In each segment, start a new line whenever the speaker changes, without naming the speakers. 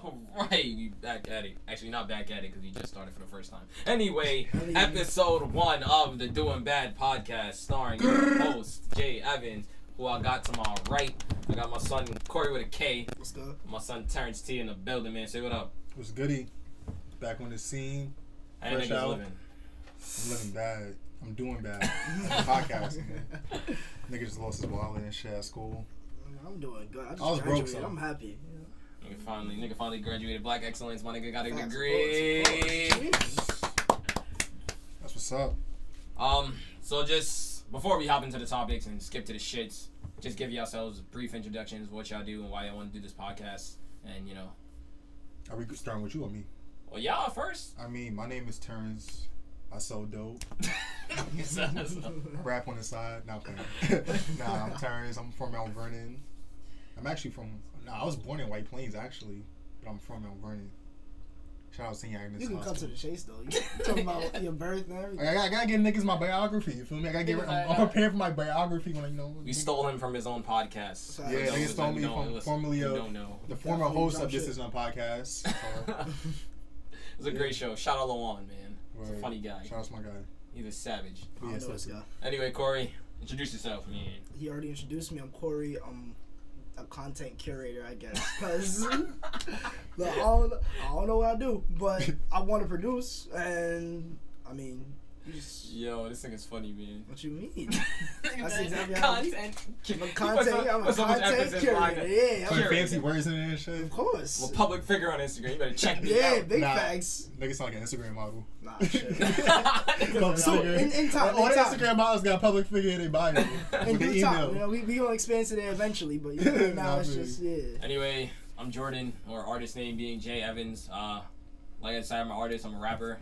Alright, we back at it. Actually, not back at it because we just started for the first time. Anyway, episode 1 of the Doing Bad podcast, starring your host, Jay Evans, who I got to my right. I got my son, Corey with a K.
What's good?
My son, Terrence T in the building, man. Say what up.
What's goody? Back on the scene.
How you niggas living?
I'm living bad. I'm doing bad. Podcasting, man. Nigga just lost his wallet and shit at school.
I'm doing good. I
was broke, so
I'm happy.
Nigga finally graduated. Black excellence. My nigga got a degree.
That's what's up.
So just before we hop into the topics and skip to the shits, just give yourselves brief introductions of what y'all do and why y'all want to do this podcast. And you know,
are we starting with you or me?
Well, y'all first.
I mean, my name is Terrence. I sell dope. Rap on the side. Not playing. Nah, I'm Terrence. I'm from Mount Vernon. I'm actually from. I was born in White Plains actually, but I'm from Mount Vernon. Shout out to St. Agnes.
You can cut to the chase though. You talking about your birth and everything.
I gotta give niggas my biography. You feel me? I gotta get. I'm prepared for my biography when I know.
We stole him from his own podcast.
Yeah, niggas stole me from formerly the former host of This Is Not Podcast. So.
It was a great show. Shout out Lawan, man. He's a funny guy.
Shout out to my guy.
He's a savage.
I know this guy.
Anyway, Corey, introduce yourself, man.
He already introduced me. I'm Corey. I'm a content curator, I guess. Cause look, I don't know what I do, but I want to produce, and I mean.
Yo, this thing is funny, man.
What you mean? That's exactly
content.
I'm a content curator. Yeah,
put fancy words in there and shit.
Of course.
Well, public figure on Instagram. You better check me out.
Yeah, big facts.
Niggas sound like an Instagram model.
Nah, shit.
So in time, all the Instagram models got public figure in their bio.
In due time, you know, we gonna expand to there eventually, but you know, now it's just
Anyway, I'm Jordan, or artist name being Jay Evans. Like I said, I'm an artist. I'm a rapper.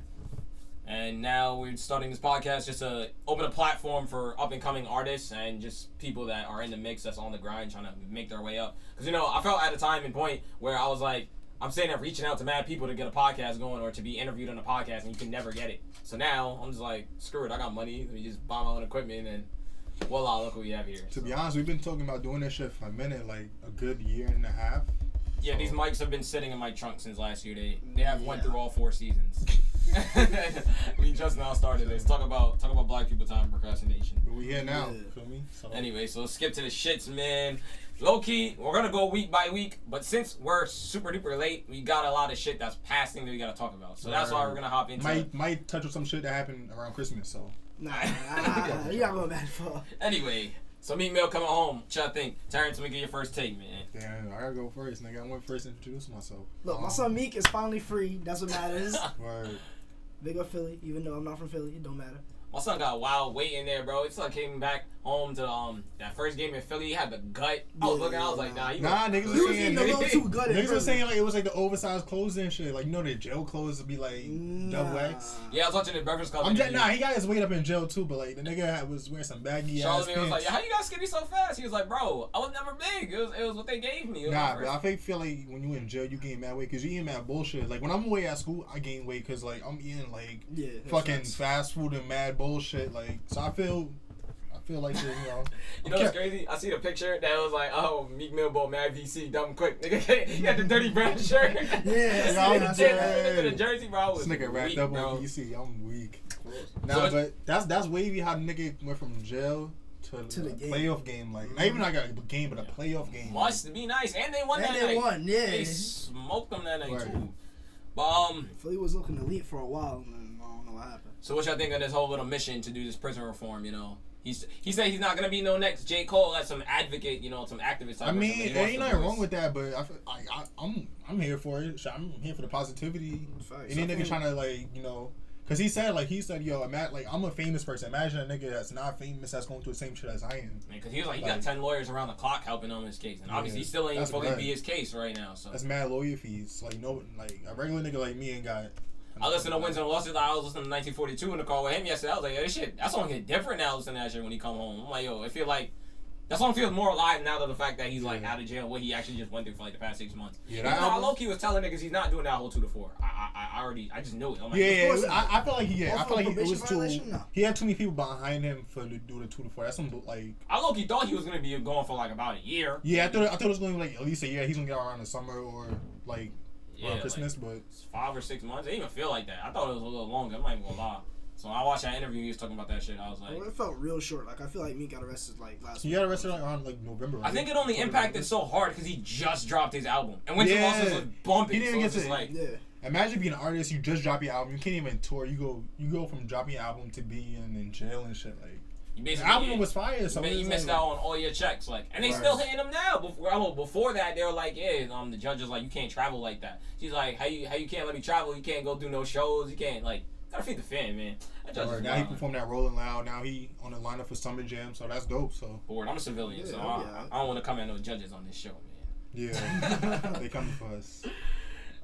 And now we're starting this podcast just to open a platform for up-and-coming artists and just people that are in the mix that's on the grind trying to make their way up. Because, you know, I felt at a time and point where I was like, I'm sitting there reaching out to mad people to get a podcast going or to be interviewed on a podcast, and you can never get it. So now I'm just like, screw it, I got money. Let me just buy my own equipment, and voila, look what we have here.
To be honest, we've been talking about doing this shit for a minute, like a good year and a half.
Yeah, these mics have been sitting in my trunk since last year. They have went through all 4 seasons. We just now started this. Talk about black people time procrastination.
But we here now. Feel me? So.
Anyway, so let's skip to the shits, man. Low key, we're gonna go week by week, but since we're super duper late, we got a lot of shit that's passing that we gotta talk about. So that's why we're gonna hop into.
Might touch on some shit that happened around Christmas. So.
Nah, you're not going that far.
Anyway. So Meek Mill coming home. What y'all think? Terrence, let me get your first take, man.
Damn, I gotta go first, nigga. I went first to introduce myself.
Look, my son Meek is finally free. That's what matters.
Word.
Big up Philly, even though I'm not from Philly, it don't matter.
My son got wild weight in there, bro. It's like came back home to that first game in Philly. He had the gut. I was looking, I was like,
niggas were saying niggas were saying like it was like the oversized clothes and shit. Like, you know, the jail clothes would be like double X.
Yeah, I was watching the Breakfast Club.
He got his weight up in jail too, but like the nigga was wearing some baggy ass pants.
Was like, how you got skinny so fast? He was like, bro, I was never big. It was what they gave me.
Nah, but I feel like when you in jail, you gain mad weight because you eating mad bullshit. Like when I'm away at school, I gain weight because like I'm eating like fucking fast food and mad bullshit. Like, so I feel like you know.
You know what's crazy? I see the picture that was like, oh, Meek Mill bought mad VC, dumb quick. Nigga, he had the dirty brown shirt. The jersey, bro.
This nigga wrapped up on VC. I'm weak. Nah, but that's wavy how the nigga went from jail to the playoff game. Like, not even like a game, but a playoff game.
Must be nice. And they won that night.
They won, yeah.
They smoked them that night, too. But,
Philly was looking elite for a while, and I don't know what happened.
So what y'all think of this whole little mission to do this prison reform, you know? He said he's not gonna be no next J. Cole as some advocate, you know, some activist.
I mean, there ain't nothing wrong with that, but I'm here for it. I'm here for the positivity. Any nigga trying to like, you know, because he said, yo, I'm a famous person. Imagine a nigga that's not famous that's going through the same shit as I am.
Because he was like, he got 10 lawyers around the clock helping on his case, and obviously he still ain't even fucking be his case right now. So
that's mad lawyer fees. Like, no, like a regular nigga like me ain't got.
I listened to Wins and Losses. I was listening to 1942 in the car with him yesterday. I was like, yo, this shit, that song hit different now listening to that shit when he come home. I'm like, yo, I feel like that song feels more alive now than the fact that he's like out of jail, what he actually just went through for like the past 6 months. Yeah, even though I low-key was telling niggas he's not doing that whole 2 to 4. I just knew it. I'm like,
I feel like it was too. He had too many people behind him for to do the 2 to 4. That's some like.
I low-key thought he was gonna be going for like about a year.
Yeah, I thought it was going to be like at least a year. He's gonna get around the summer or like. around Christmas,
like,
but
it's 5 or 6 months. It didn't even feel like that. I thought it was a little longer. I'm not even gonna lie. So when I watched that interview, he was talking about that shit. I was like,
well, it felt real short. Like I feel like Meek got arrested like last.
He got arrested like around like November. Right?
I think it only impacted so hard because he just dropped his album and Winter Losses was bumping.
He didn't get to
like,
imagine being an artist. You just drop your album. You can't even tour. You go from dropping your album to being in jail and shit. Like the album was fire. So
you missed out on all your checks. Like, and they still hitting him now. Before that, they were like, yeah, the judge was like, you can't travel like that. She's like, how you can't let me travel? You can't go do no shows. You can't like. Gotta feed the fan, man.
Now he performed that Rolling Loud. Now he on the lineup for Summer Jam, so that's dope. So
bored. I'm a civilian, so I don't want to come at no judges on this show, man.
Yeah, they coming for us.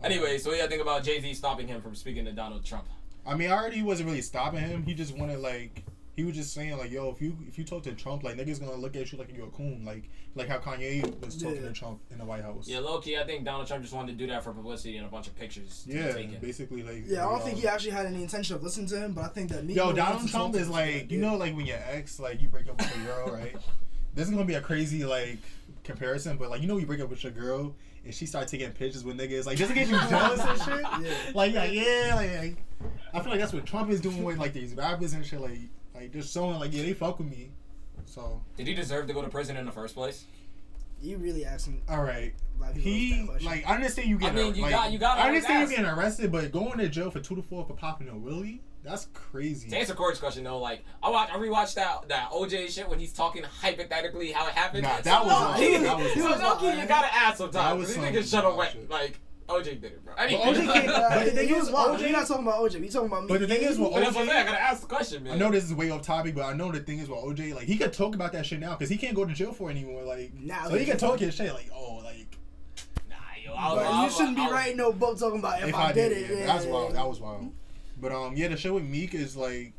Anyway, so what do you think about Jay-Z stopping him from speaking to Donald Trump?
I mean, I already wasn't really stopping him. He just wanted like. He was just saying like, yo, if you talk to Trump, like niggas gonna look at you like you're a coon, like how Kanye was talking to Trump in the White House.
Yeah, low key, I think Donald Trump just wanted to do that for publicity and a bunch of pictures.
Yeah, basically like.
Yeah, I don't think he actually had any intention of listening to him, but I think that.
Donald Trump is like, you know, like when your ex, like you break up with a girl, right? This is gonna be a crazy like comparison, but like you know, you break up with your girl and she started taking pictures with niggas, like just to get you jealous and shit. Like I feel like that's what Trump is doing with like these rappers and shit, like just showing like they fuck with me. So
did he deserve to go to prison in the first place?
You really asking?
All right. He like I understand you getting.
I mean, you got.
I understand you getting arrested, but going to jail for 2 to 4 for popping a willy, that's crazy.
To answer Corey's question though, like I rewatched that OJ shit when he's talking hypothetically how it happened.
Nah, that was
you gotta ask sometimes. These niggas shut up like. OJ did it, bro. Anyway,
but the thing is, OJ, you're not talking about OJ. We talking about me.
But the thing is, with OJ,
that's what I'm saying. I gotta ask the question, man.
I know this is way off topic, but I know the thing is with OJ, like he could talk about that shit now because he can't go to jail for it anymore. Like, so he can talk his shit. Like,
you shouldn't be writing no book talking about if I did it.
Yeah, that's wild. That was wild. But the shit with Meek is like.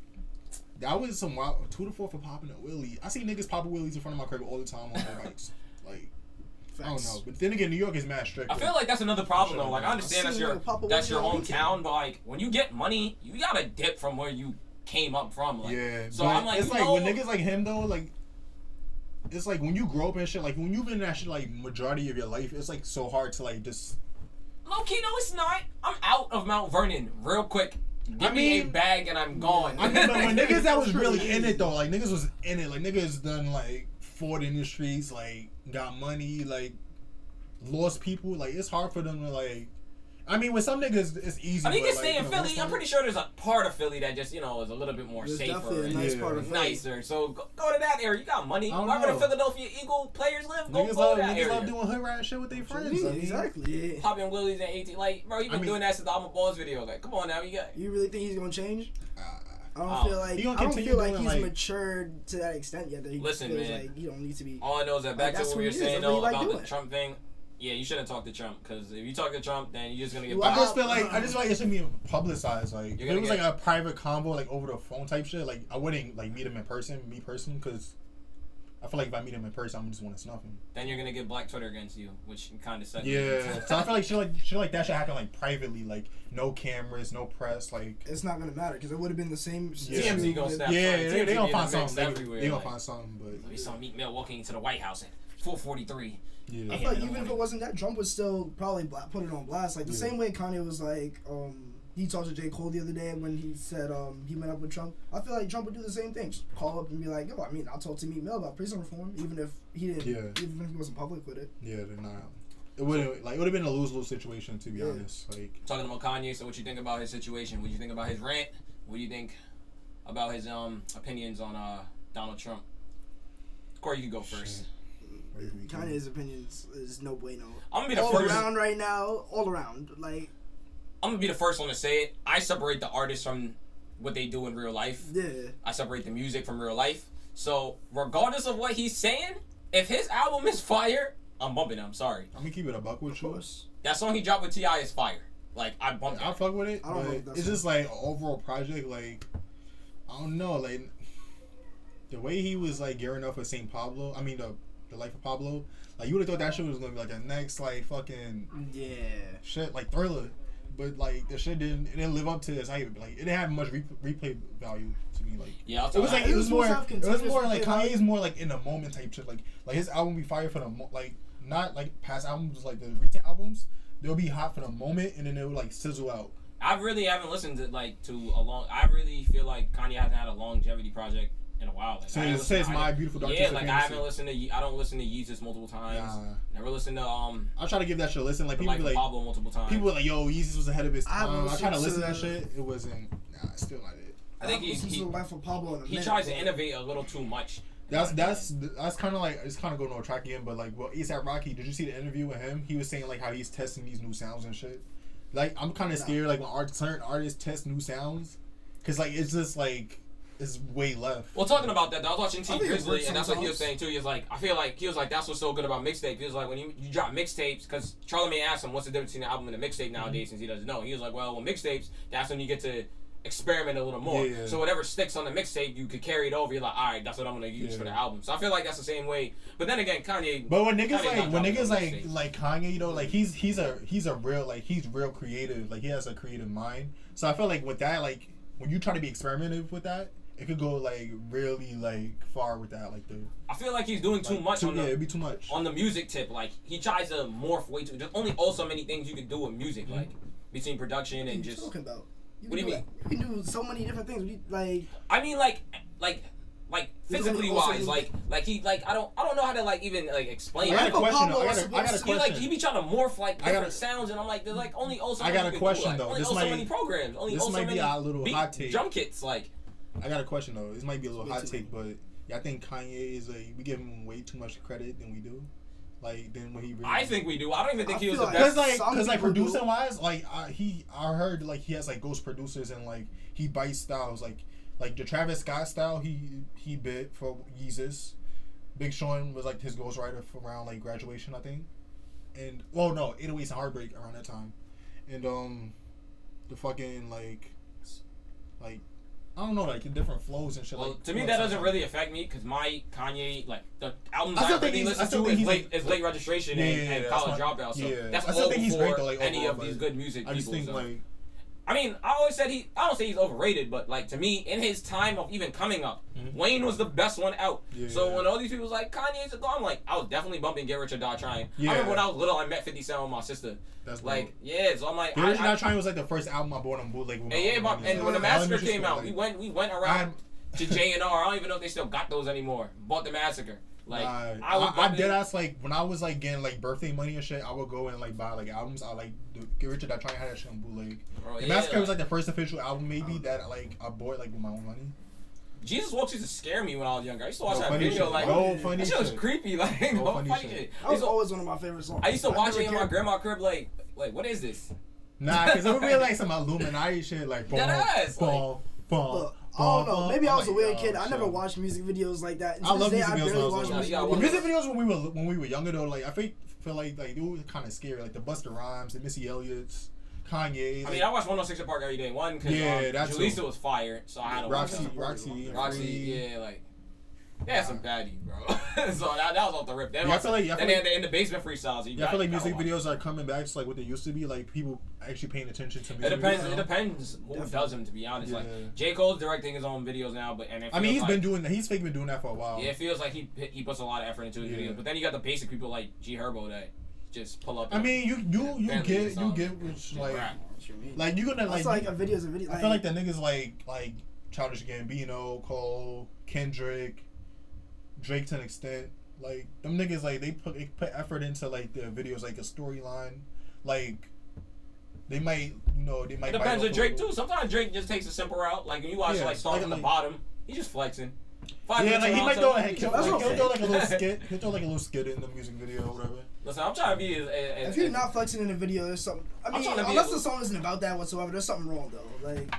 That was some wild 2 to 4 for popping a willy. I see niggas popping willies in front of my crib all the time on their bikes. Like. I don't know, but then again, New York is mad strict.
I feel like that's another problem though. Like I understand that's your hometown, but like when you get money, you gotta dip from where you came up from. Like,
yeah.
So I'm like,
it's like when niggas like him though, like it's like when you grow up and shit. Like when you've been in that shit like majority of your life, it's like so hard to like just.
Low key, no, it's not. I'm out of Mount Vernon real quick. Give me a bag and I'm gone.
I mean, but when niggas that was really in it though, like niggas was in it, like niggas done like fought in the streets, like got money, like. Lost people, like it's hard for them to like. I mean, with some niggas, it's easy.
I mean, you can stay in Philly. I'm pretty sure there's a part of Philly that just is a little bit more safer and nicer. So go to that area. You got money. Wherever the Philadelphia Eagle players live, go to that area. Niggas love doing hood rat shit with their friends.
Exactly. Yeah.
Popping willies at 18, like bro, you been doing that since the I'm a Balls video. Like, come on now, you
really think he's gonna change? I don't feel like he's matured to that extent yet. That he feels like he don't need to be.
All I know is that back to what we were saying though about the Trump thing. Yeah, you shouldn't talk to Trump because if you talk to Trump, then you're just gonna get.
I just feel like it shouldn't be publicized. Like if it was like a private convo, like over the phone type shit, like I wouldn't like meet him in person, because I feel like if I meet him in person, I'm just want to snuff him.
Then you're gonna get Black Twitter against you, which kind of sucks.
Yeah, so I feel like shit like that should happen like privately, like no cameras, no press. Like
it's not gonna matter because it would have been the same.
TMZ gonna snap.
Yeah, they gonna find something
everywhere.
They gonna find something, but
we saw Meek Mill walking into the White House at 4:43.
Yeah.
I feel like even if it wasn't that, Trump would still probably put it on blast. Like the same way Kanye was like, he talked to J. Cole the other day when he said he met up with Trump. I feel like Trump would do the same thing. Just call up and be like, yo, I mean, I'll talk to Meek Mill about prison reform, even if he didn't, even if he wasn't public with it.
Yeah, they're not. It would have been a lose-lose situation, to be honest. Like
talking about Kanye, so what you think about his situation? What you think about his rant? What do you think about his opinions on Donald Trump? Corey, you can go first.
Kanye's opinions is no bueno.
I'm gonna be the
all
first.
Around right now, all around. Like
I'm gonna be the first one to say it. I separate the artists from what they do in real life.
Yeah.
I separate the music from real life. So regardless of what he's saying, if his album is fire, I'm bumping it. I'm sorry.
I'm gonna keep it a buck with you.
That song he dropped with T.I. is fire. Like I bumped it.
I fuck with it. I don't know. It's just like an overall project. Like I don't know. Like the way he was like gearing up for St. Pablo. I mean the Life of Pablo. Like you would have thought that shit was gonna be like the next like fucking shit like Thriller, but like the shit didn't live up to its hype. Like it didn't have much replay value to me. Like it was more like Kanye's more like in the moment type shit. Like his album be fire for the not like past albums like the recent albums, they'll be hot for the moment and then they'll like sizzle out.
I really haven't listened to a long. I really feel like Kanye hasn't had a longevity project in a while. Like,
so it says My Beautiful Dark Twisted
Fantasy.
I
haven't listened to. I don't listen to Yeezus multiple times.
Nah.
Never listened to
I try to give that shit a listen. Like people be like
Pablo multiple times.
People were like, yo, Yeezus was ahead of his time. I try to listen to that
shit.
It wasn't. Nah, it's still not it.
I think he tries to innovate a little too much.
That's kind of like, it's kind of going on track again, but like, well, ASAP Rocky, did you see the interview with him? He was saying like how he's testing these new sounds and shit. Like, I'm kind of scared like when certain artists test new sounds, cause like it's just like it's way left.
Well, talking about that, I was watching T Grizzly, and that's what he was saying too. He was like, I feel like that's what's so good about mixtape. He was like, when you drop mixtapes, because Charlamagne asked him what's the difference between an album and a mixtape nowadays, since he doesn't know. He was like, well, with mixtapes, that's when you get to experiment a little more.
Yeah.
So whatever sticks on the mixtape, you could carry it over. You're like, all right, that's what I'm gonna use for the album. So I feel like that's the same way. But then again, Kanye.
But when niggas like Kanye, you know, like he's a real, like, he's real creative. Like he has a creative mind. So I feel like with that, like when you try to be experimentative with that, it could go like really like far with that. Like
I feel like he's doing too much.
It'd be too much
on the music tip. Like he tries to morph way too. There's only so many things you can do with music, like between production and just.
Talking about?
What do you mean?
You can do so many different things. Like
I mean, like physically wise, like I don't know how to like even like explain.
I got a question. I got a question.
He be trying to morph like different sounds, and I'm like, there's like only so.
I got a question though.
Only so many programs. Only
this might be a little hot take.
Drum kits, like.
I got a question though. This might be a little hot take, but yeah, I think Kanye is we give him way too much credit than we do. Like then when he really,
I think we do. I don't even think he was the best.
Cause like producing wise, like I heard like he has like ghost producers and like he bites styles like the Travis Scott style he bit for Yeezus. Big Sean was like his ghostwriter for around like graduation, I think. And well no, 808s and Heartbreak around that time. And the fucking like I don't know, like the different flows and shit.
Well,
like
to me, that doesn't really affect me because my Kanye, like the albums I really listen to is late Registration and College Dropout. So that's all before any of these good music people. I just think like. I mean, I always said I don't say he's overrated, but like to me, in his time of even coming up, Wayne was the best one out. Yeah. So when all these people was like, Kanye's a go, I'm like, I was definitely bumping Get Rich or Die Trying. Yeah. I remember when I was little, I met 50 Cent with my sister. That's like, dope. Yeah, so I'm like,
Get Rich or Die Trying was like the first album I bought on bootleg.
And when the Massacre came out, we went around to J&R. I don't even know if they still got those anymore. Bought the Massacre. Like
I dead ass like when I was like getting like birthday money and shit, I would go and like buy like albums. I like Get Rich or Die Trying had that shit on bootleg. The Massacre was like the first official album maybe that like I bought like with my own money.
Jesus Walks used to scare me when I was younger. I used to watch that video
shit.
Like that shit was creepy. Like funny shit.
That was always one of my favorite songs.
I used to watch it in my grandma's crib. Like what is this?
Nah, because it would be like some Illuminati shit. Like
I don't know. Maybe I was a weird kid. I never watched music videos like that.
I love music videos. The music videos when we were younger though, like I feel like they were kind of scary. Like the Busta Rhymes, the Missy Elliott's, Kanye.
I mean, I watched 106 & Park every day. One because Julissa was fire, so I had to watch
Roxy,
yeah, like. They had some baddie, bro. So that was off the rip. Then
I feel like
they in the basement freestyles.
I feel like music videos are coming back to like what they used to be. Like people actually paying attention to music.
It depends who does them. To be honest, like J. Cole's directing his own videos now, but
I mean he's been doing that for a while.
Yeah, it feels like he puts a lot of effort into his videos. But then you got the basic people like G Herbo that just pull up.
I mean you get which like you're gonna like.
It's like a video's a video.
I feel like the niggas like Childish Gambino, Cole, Kendrick. Drake to an extent, like them niggas, like they put effort into like the videos, like a storyline, like they might, It
depends on Drake too. Sometimes Drake just takes a simple route. Like when you watch like start from the bottom, he's just flexing.
Like he might throw he'll throw like a little skit. He'll throw like a little skit in the music video or whatever.
Listen, I'm trying to be
if you're not flexing in a video, there's something. I mean, unless the song isn't about that whatsoever, there's something wrong though. Like,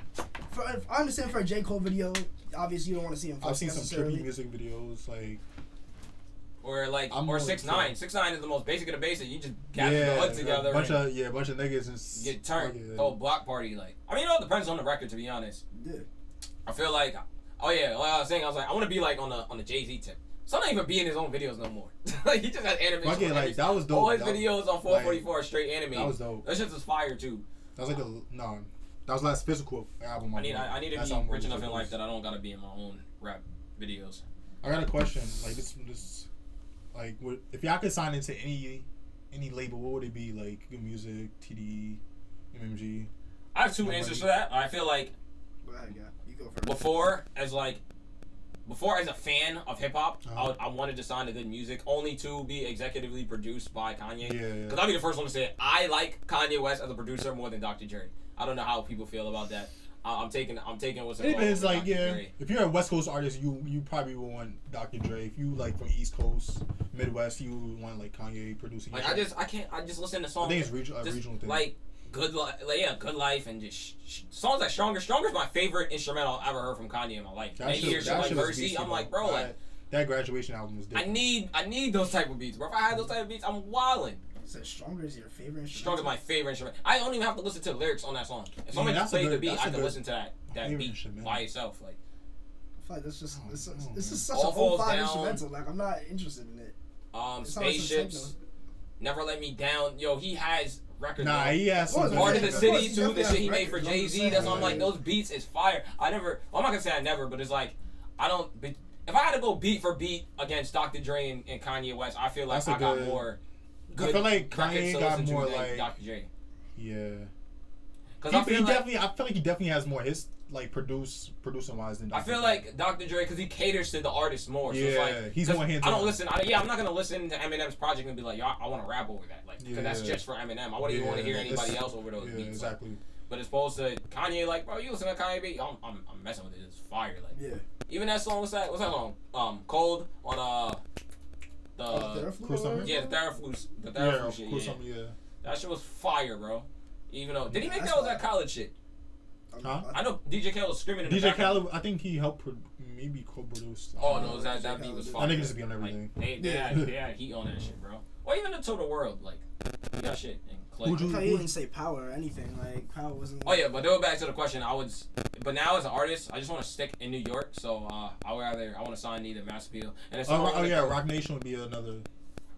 I understand for a J. Cole video, obviously you don't want to see him flex.
I've seen some trippy music videos like.
Or 6ix9ine. 6ix9ine is the most basic of the basic. You just gather the hood together.
Bunch of niggas and
get turned. Whole block party. Like I mean, it depends on the record. To be honest,
yeah.
I feel like, like I was saying, I want to be like on the Jay-Z tip. So I'm not even be in his own videos no more. Like he just has animation.
Like that was dope.
All his videos on 444 are straight animated.
That was dope.
That shit was fire too.
That was like that was last physical album.
I need to be rich enough in life that I don't gotta be in my own rap videos.
I got a question. Like this. Like, if y'all could sign into any any label, what would it be? Like Good Music, TDE, MMG.
I have two answers for that. I feel like
Go ahead, yeah. You go first.
before as a fan of hip hop, I wanted to sign to Good Music only to be executively produced by Kanye.
Yeah.
Because I'll be the first one to say it. I like Kanye West as a producer more than Dr. Dre. I don't know how people feel about that. I'm taking what's it called.
It's like
Dr. Dre.
if you're a West Coast artist, you probably will want Dr. Dre. If you like from East Coast, Midwest, you want like Kanye producing.
Like I just listen to songs.
I think it's regional thing.
Like Good Life, and just songs like Stronger. Stronger's my favorite instrumental I've ever heard from Kanye in my life.
That
Many
shit-
years
that
like
shit was
Mercy,
beastie,
I'm like,
bro.
bro, like
that Graduation album was different.
I need those type of beats, bro. If I had those type of beats, I'm wildin'.
So Stronger is your favorite instrument?
Stronger is my favorite instrument. I don't even have to listen to the lyrics on that song. If somebody just played the beat, I can listen to that beat by itself. Like,
I feel like that's just this is such
All
an
Falls
05
Down.
instrumental. Like I'm not interested in it. It's not like some
Spaceships,
techno.
Never Let Me Down. Yo, he has records.
Nah,
though.
he has some.
Part
Part of the
Of
City
course, he
too. The
definitely
shit he
has
made for
records, I'm
Jay
just
Z.
saying,
That's why I'm
like-
like, those beats is fire. I'm not gonna say I never, but it's like I don't. If I had to go beat for beat against Dr. Dre and Kanye West, I feel like
That's a
I got
good-
more.
I feel like
records
Kanye
to
got
listen to
more
than
like
Dr. Dre.
Yeah.
Because I feel like
I feel like he definitely has more his like producing wise than Dr.
I feel
Dre.
like Dr. Dre, because he caters to the artist more. So
Yeah,
it's like,
he's
'cause
more hands-on.
I don't listen. I'm not gonna listen to Eminem's project and be like, yo, I want to rap over that, like, because that's
Yeah.
just for Eminem. I wouldn't even want to hear
it's-
anybody else over those
Yeah,
beats. Like,
exactly.
but as opposed to Kanye, like, bro, you listen to Kanye beat, I'm messing with it. It's fire. Like,
Yeah.
even that song, what's that song? Cold on the
Theraflu
Cruise
or
Summer?
whatever?
yeah, the Theraflu
Yeah,
shit.
cool
Yeah.
something, yeah.
That shit was fire, bro. Even though did he
Yeah,
make
that's
that was
fire.
that college shit?
Huh?
I know DJ Khaled was screaming in the
DJ
background.
Khaled, I think he helped maybe co-produce.
Oh no, that beat was fire.
That nigga just be on everything.
Like, they had heat on that shit, bro. Or even the Total World, like, he got shit. And Clay.
Who'd
I thought you didn't say Power or anything. Like Power wasn't.
Oh yeah, but going back to the question, but now as an artist, I just want to stick in New York. So I want to sign either Mass Appeal. And it's
Rock Nation would be another.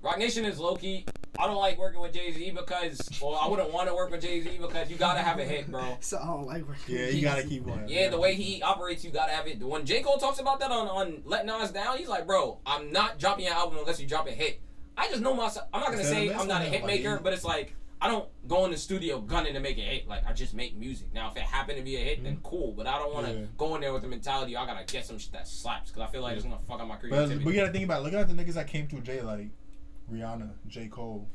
Rock Nation is low key. I don't like working with Jay-Z because, well, I wouldn't want to work with Jay-Z because you gotta have a hit, bro.
So I don't like working.
Yeah,
with
you gotta
Jay-Z.
keep on.
Yeah, the way he operates, you gotta have it. When J. Cole talks about that on Let Nas Down, he's like, bro, I'm not dropping your album unless you drop a hit. I just know myself. I'm not gonna say I'm not a hit maker, but it's like, I don't go in the studio gunning to make a hit. Like, I just make music. Now, if it happened to be a hit, then cool. But I don't want to go in there with the mentality, I gotta get some shit that slaps. Because I feel like it's gonna fuck up my creativity.
But you gotta think about it. Look at the niggas that came through Jay, like Rihanna, J. Cole.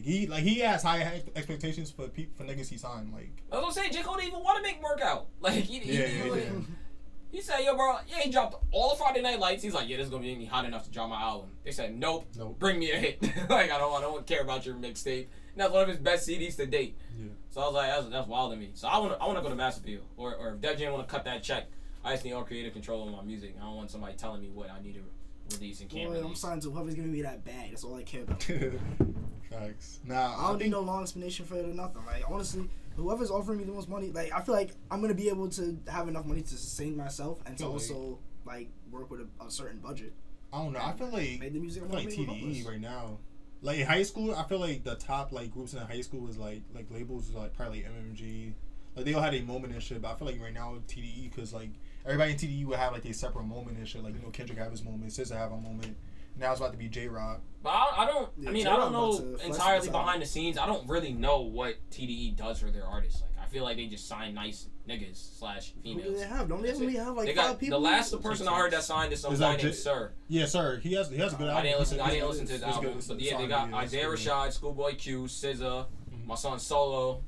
He has high expectations for niggas he signed. Like,
I was gonna say, J. Cole didn't even want to make workout. Like,
yeah.
He said, yo, bro, yeah, he dropped all the Friday Night Lights. He's like, yeah, this is gonna be hot enough to drop my album. They said, nope. Bring me a hit. Like, I don't care about your mixtape. And that's one of his best CDs to date. Yeah. So I was like, that's wild to me. So I wanna go to Mass Appeal. Or if Def Jam wanna cut that check, I just need all creative control of my music. I don't want somebody telling me what I need to release and can't release.
I'm signed to whoever's giving me that bag. That's all I care about.
Facts. Nah,
I don't need no long explanation for it or nothing. Like, honestly, whoever's offering me the most money, like, I feel like I'm gonna be able to have enough money to sustain myself and to also like work with a certain budget.
I don't know. I feel like
Made the music
I feel like TDE right now. Like in high school, I feel like the top like groups in high school was like labels was like probably like MMG. Like they all had a moment and shit. But I feel like right now TDE, because like everybody in TDE would have like a separate moment and shit. Like, you know, Kendrick have his moment, SZA have a moment. Now it's about to be J-Rock.
But I don't.
Yeah,
I mean, I don't know entirely behind the scenes. I don't really know what TDE does for their artists. Like, I feel like they just sign nice niggas / females.
Who do they have? Don't they only have like
they
5 people?
The last person I heard that signed is some guy named Sir.
Yeah, Sir. He has a good album.
I didn't listen to his album. But yeah, they got Isaiah Rashad, Schoolboy Q, SZA, my son Solo,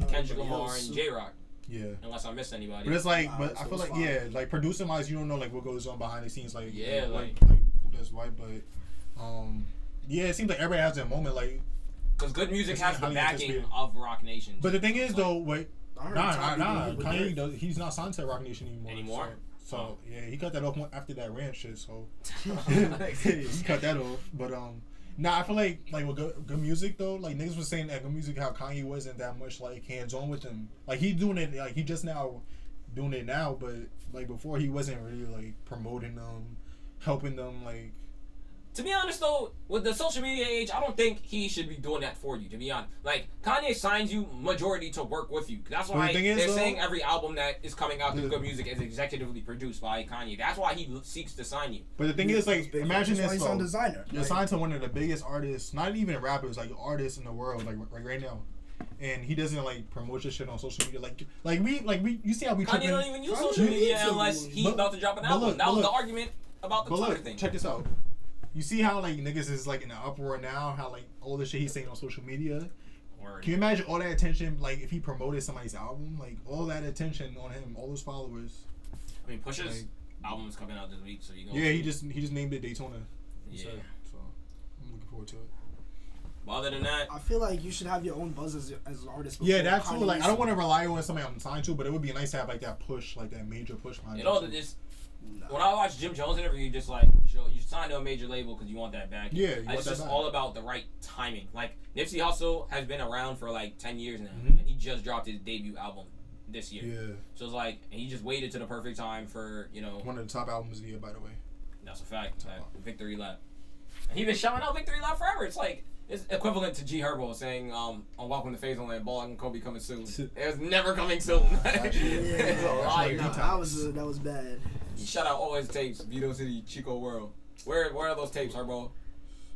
Kendrick Lamar, and J-Rock.
Yeah.
Unless I missed anybody.
But it's like, but I feel like, yeah, like producing wise, you don't know like what goes on behind the scenes, like
like
who does what, but yeah, it seems like everybody has their moment, like
because good music has the backing of Rock Nation.
But the thing is, though, wait, nah,
Kanye
Kanye he's not signed to Rock Nation
anymore.
So yeah, he cut that off after that ranch shit. So he cut that off. But nah, I feel like with good music though, like niggas was saying that good music how Kanye wasn't that much like hands on with them. Like he doing it, like he just now doing it now, but like before he wasn't really like promoting them, helping them like.
To be honest though, with the social media age, I don't think he should be doing that for you. To be honest, like Kanye signs you majority to work with you. That's why they're saying every album that is coming out through Good Music is executively produced by Kanye. That's why he seeks to sign you.
But the thing is, like, imagine this.
He's on designer.
You're signed to one of the biggest artists, not even rappers, like artists in the world, like right now. And he doesn't like promote your shit on social media, like we. You see how we?
Kanye don't even use social media unless he's about to drop an album. That was the argument about the Twitter thing.
Check this out. You see how like niggas is like in an uproar now? How like all the shit he's saying on social media. Word. Can you imagine all that attention? Like if he promoted somebody's album, like all that attention on him, all those followers.
I mean, Pusha's album is coming out this week, so you.
Yeah, he just named it Daytona.
Yeah.
So I'm looking forward to it.
But other than that,
I feel like you should have your own buzz as an artist.
Yeah, that's true. Like I don't want to rely on somebody I'm signed to, but it would be nice to have like that push, like that major push.
You know, when I watch Jim Jones interview, you just like you sign to a major label because you want that back.
Yeah,
it's just all about the right timing. Like Nipsey Hussle has been around for like 10 years now, and he just dropped his debut album this year.
Yeah.
So it's like he just waited to the perfect time for
one of the top albums of the year, by the way.
That's a fact. Victory Lap. And he's been shouting out Victory Lap forever. It's like it's equivalent to G Herbo saying on Welcome to Phaseland, Ball and Kobe coming soon. It was never coming soon. It's a liar.
That was bad.
He shut out all his tapes, Vito City, Chico World. Where are those tapes, Herbo?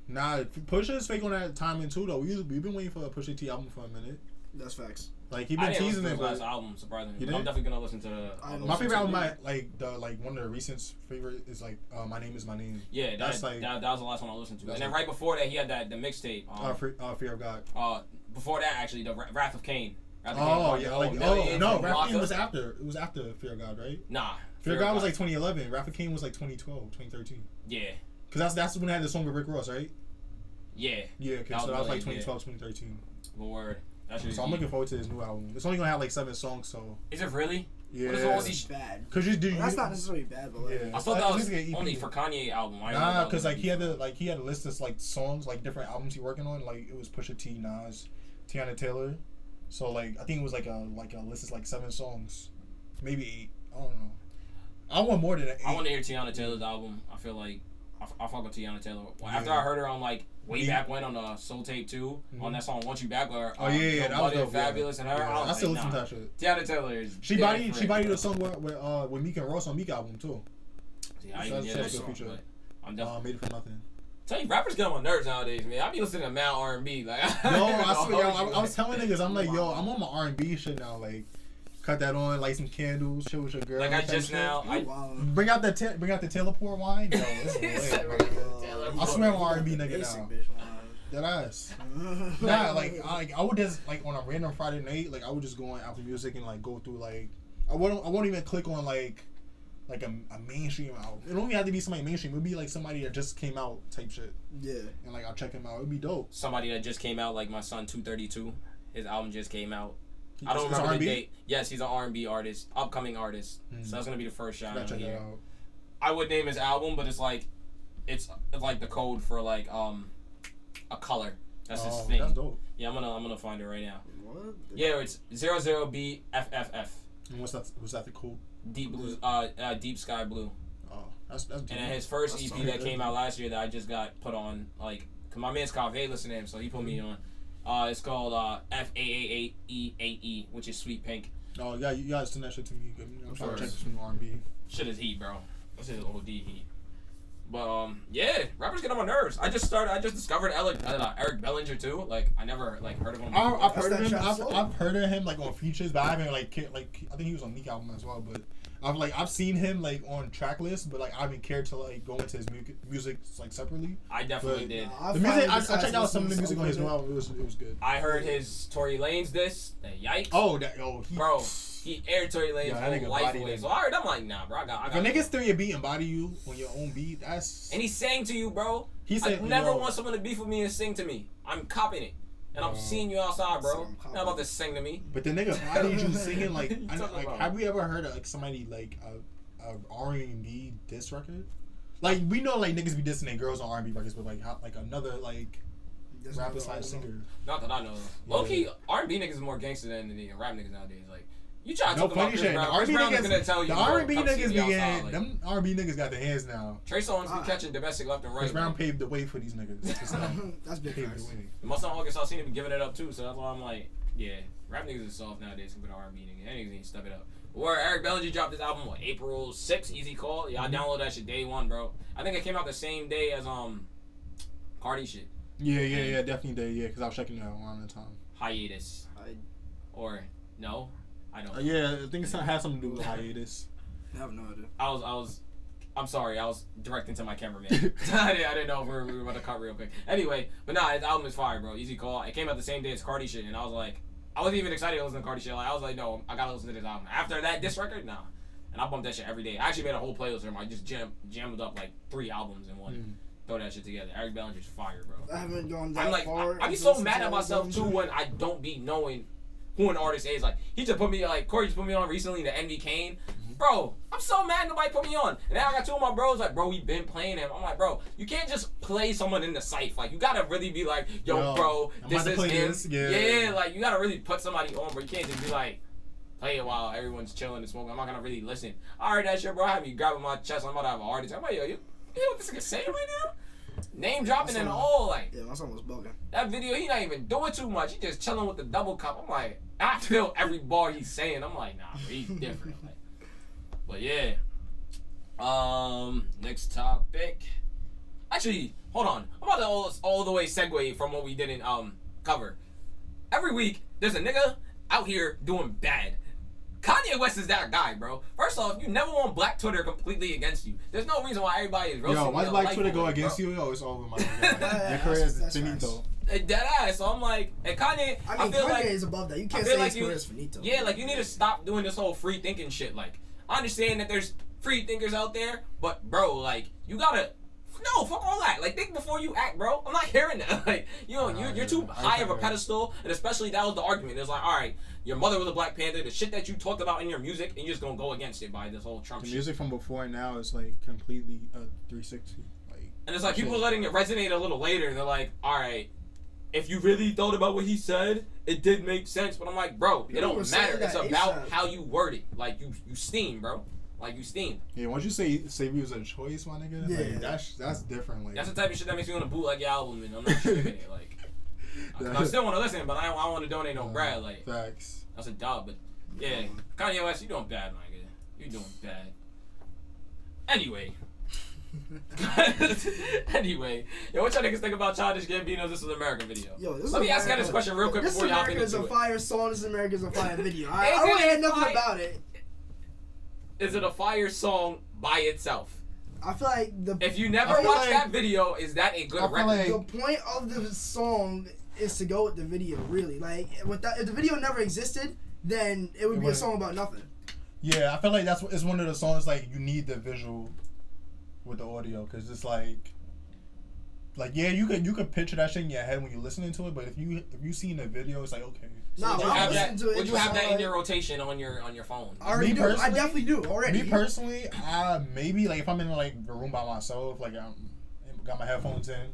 Nah, Pusha is fake on that timing too though. We've been waiting for a Pusha T album for a minute.
That's facts.
Like he been teasing it.
Last album, surprisingly.
I'm
definitely gonna listen to
my favorite album. One of the recent favorite is like My Name Is My Name.
Yeah, that was the last one I listened to. And then right before that, he had the mixtape.
Fear of God.
Before that, actually, the Wrath of Cain.
Wrath of Cain was after. It was after Fear of God, right?
Nah.
Fear of God was like 2011. Wrath of Cain was like 2012, 2013.
Yeah.
Cause that's when I had the song with Rick Ross, right?
Yeah.
Yeah. Okay. So that was like 2012, 2013.
Good word.
So I'm looking forward to his new album. It's only gonna have like 7 songs, so.
Is it really?
Yeah.
What is all these
bad?
Cause
that's not necessarily bad, but
I thought that was only for Kanye album.
Nah, cause like he had a list of like songs, like different albums he working on. Like it was Pusha T, Nas, Tiana Taylor. So like I think it was like a list of like 7 songs, maybe 8. I don't know. I want more than 8.
I want to hear Tiana Taylor's album. I feel like I fuck with Tiana Taylor. After I heard her on like way back when on Soul Tape 2 on that song Want You Back, where
that was dope,
Fabulous and her.
Yeah, I still listen to that shit.
Tiana Taylor is
she bodied a song with Meek and Ross on Meek album too.
Yeah, I even hear that song, but I'm definitely
Made It For Nothing.
Tell you, rappers get on my nerves nowadays, man. I be listening to mad R&B, like.
I was telling niggas, I'm like, I'm on my R&B shit now, like. Cut that on, light some candles, chill with your girl.
Like I just now,
bring out the teleport wine. Yo, I swear I'm R&B nigga now. That ass. Nah, I would just like on a random Friday night, like I would just go on Apple Music and like go through like I won't even click on like a mainstream album. It don't even have to be somebody mainstream. It'd be like somebody that just came out type shit. Yeah. And like I'll check him out. It'd be dope.
Somebody that just came out, like my son 232. His album just came out. I don't remember the date. Yes, he's an R&B artist, upcoming artist. So that's gonna be the first shot out here. I would name his album, but it's like the code for like a color. That's his thing.
That's dope.
Yeah, I'm gonna find it right now.
What?
Yeah, it's 00BFFF.
And what's that the code?
Deep blue, deep sky blue.
Oh, that's deep.
And then his first EP that came out last year that I just got put on, like, cause my man's Kaveh listened to him, so he put me on. It's called FAAAEAE, which is Sweet Pink.
Oh yeah, you guys send that shit to me. I'm trying to check some R&B.
Shit is heat, bro. This is OD heat. But yeah, rappers get on my nerves. I just discovered Eric Bellinger too. Like I never heard of him.
I've heard of him like on features, but I haven't I think he was on Meek album as well. But I've seen him like on track lists, but like I haven't cared to like go into his music like separately.
I definitely did.
The music I checked out some of the music on his new album. It was good.
I heard his Tory Lanez diss. Yikes. Bro. He aired Tory Lanez whole life away. So I heard, I'm like, nah, bro. I got.
If a nigga steal your beat and body you on your own beat, that's.
And he's saying to you, bro. I never want someone to beef with me and sing to me. I'm copying it. And I'm seeing you outside, bro. Not about to sing to me.
But the nigga bodied you singing like have we ever heard of like somebody like a R&B diss record? Like we know like niggas be dissing their girls on R&B records, but like another like rapper / singer.
Not that I know. Low key, R&B niggas is more gangster than the rap niggas nowadays. Like You try to
No
talk about
funny
Chris
shit.
Brown.
The
Chris
R&B
Brown is
niggas,
gonna tell you.
the
bro,
R&B
come see
niggas
me
be
outside,
getting,
like,
them R&B niggas got their hands now.
Trey Songz be catching domestic left and right.
Chris Brown
bro.
paved the way for these niggas.
That's big
Paved
facts.
the way.
Most of August Alsina be giving it up too, so that's why I'm like, yeah, rap niggas is soft nowadays compared to R&B niggas. That niggas need to step it up. Where Eric Bellinger dropped this album, what, April 6th, Easy Call. Yeah, I downloaded that shit day one, bro. I think it came out the same day as Cardi shit.
Yeah, definitely did. Yeah, because I was checking it out around the time.
Hiatus. Or no, I don't.
Yeah, I think it has something to do with hiatus.
I have no idea.
I'm sorry, I was directing to my cameraman. I didn't know if we were about to cut real quick. Anyway, but nah, his album is fire, bro. Easy Call. It came out the same day as Cardi shit, and I was like, I wasn't even excited to listen to Cardi shit. Like, I was like, no, I gotta listen to this album. After that diss record, nah. And I bumped that shit every day. I actually made a whole playlist for him. I just jammed up like 3 albums in one. Throw that shit together. Eric Bellinger's fire, bro.
I haven't gone that far.
I be so mad at myself too when I don't be knowing who an artist is. Like, he just put me, like, Corey just put me on recently, the Envy Kane. Bro, I'm so mad nobody put me on. And now I got 2 of my bros like, bro, we been playing him. I'm like, bro, you can't just play someone in the scythe. Like, you gotta really be like, yo bro, this is him. Yeah, like, you gotta really put somebody on, bro. You can't just be like, play it while everyone's chilling and smoking. I'm not gonna really listen. I heard that shit, bro. I have you grabbing my chest. I'm about to have an artist. I'm like, yo, you hear what this nigga saying right now? Name dropping and all, like.
Yeah, my song was bugging.
That video, he not even doing too much. He just chilling with the double cup. I'm like, I feel every bar he's saying. I'm like, nah, bro, he's different. Like, but yeah. Next topic. Actually, hold on. I'm about to all the way segue from what we didn't cover. Every week, there's a nigga out here doing bad. Kanye West is that guy, bro. First off, you never want Black Twitter completely against you. There's no reason why everybody is roasting.
Yo, why Black Twitter go against you? Yo, it's over, my nigga. Your career is finito.
Dead ass. So I'm like, and Kanye.
I mean,
feel
Kanye
like,
is above that. You can't say
like
his career is finito.
Yeah, like, you need to stop doing this whole free thinking shit. Like, I understand that there's free thinkers out there, but bro, like, you gotta. No, fuck all that. Like, think before you act, bro. I'm not hearing that. Like, you know, you're too high of a pedestal, and especially that was the argument. It was like, all right, your mother was a Black Panther, the shit that you talked about in your music, and you're just gonna go against it by this whole Trump shit.
The music from before and now is like completely 360. Like,
and it's like people letting it resonate a little later, and they're like, all right, if you really thought about what he said, it did make sense. But I'm like, bro, it don't matter. It's about how you word it. Like, you steam, bro. Like, you steam.
Yeah, once you say we was a choice, my nigga,
yeah,
like, that's different. Like,
that's the type of shit that makes me want to bootleg your album, and I'm not streaming it. Like, I still want to listen, but I want to donate no bread. Like,
facts.
That's a dog, but yeah, Kanye West, you doing bad, my nigga. You doing bad. Anyway. Anyway, yo, what y'all niggas think about Childish Gambino's "This Is America" video?
Yo,
Let me ask you this question real quick before you hop into it.
This is America is a fire song. This is America is a fire video. I don't hear nothing about it.
Is it a fire song by itself?
I feel like
if you never watched that video, is that a good record?
Like, the point of the song is to go with the video, really. Like, if the video never existed, then it would be a song about nothing.
Yeah, I feel like it's one of the songs like you need the visual with the audio, because it's like yeah, you could picture that shit in your head when you're listening to it, but if you seen the video, it's like, okay.
Nah,
would you have that in your rotation on your phone?
I already do. I definitely do already.
Me personally, maybe like if I'm in like a room by myself, like I'm got my headphones in,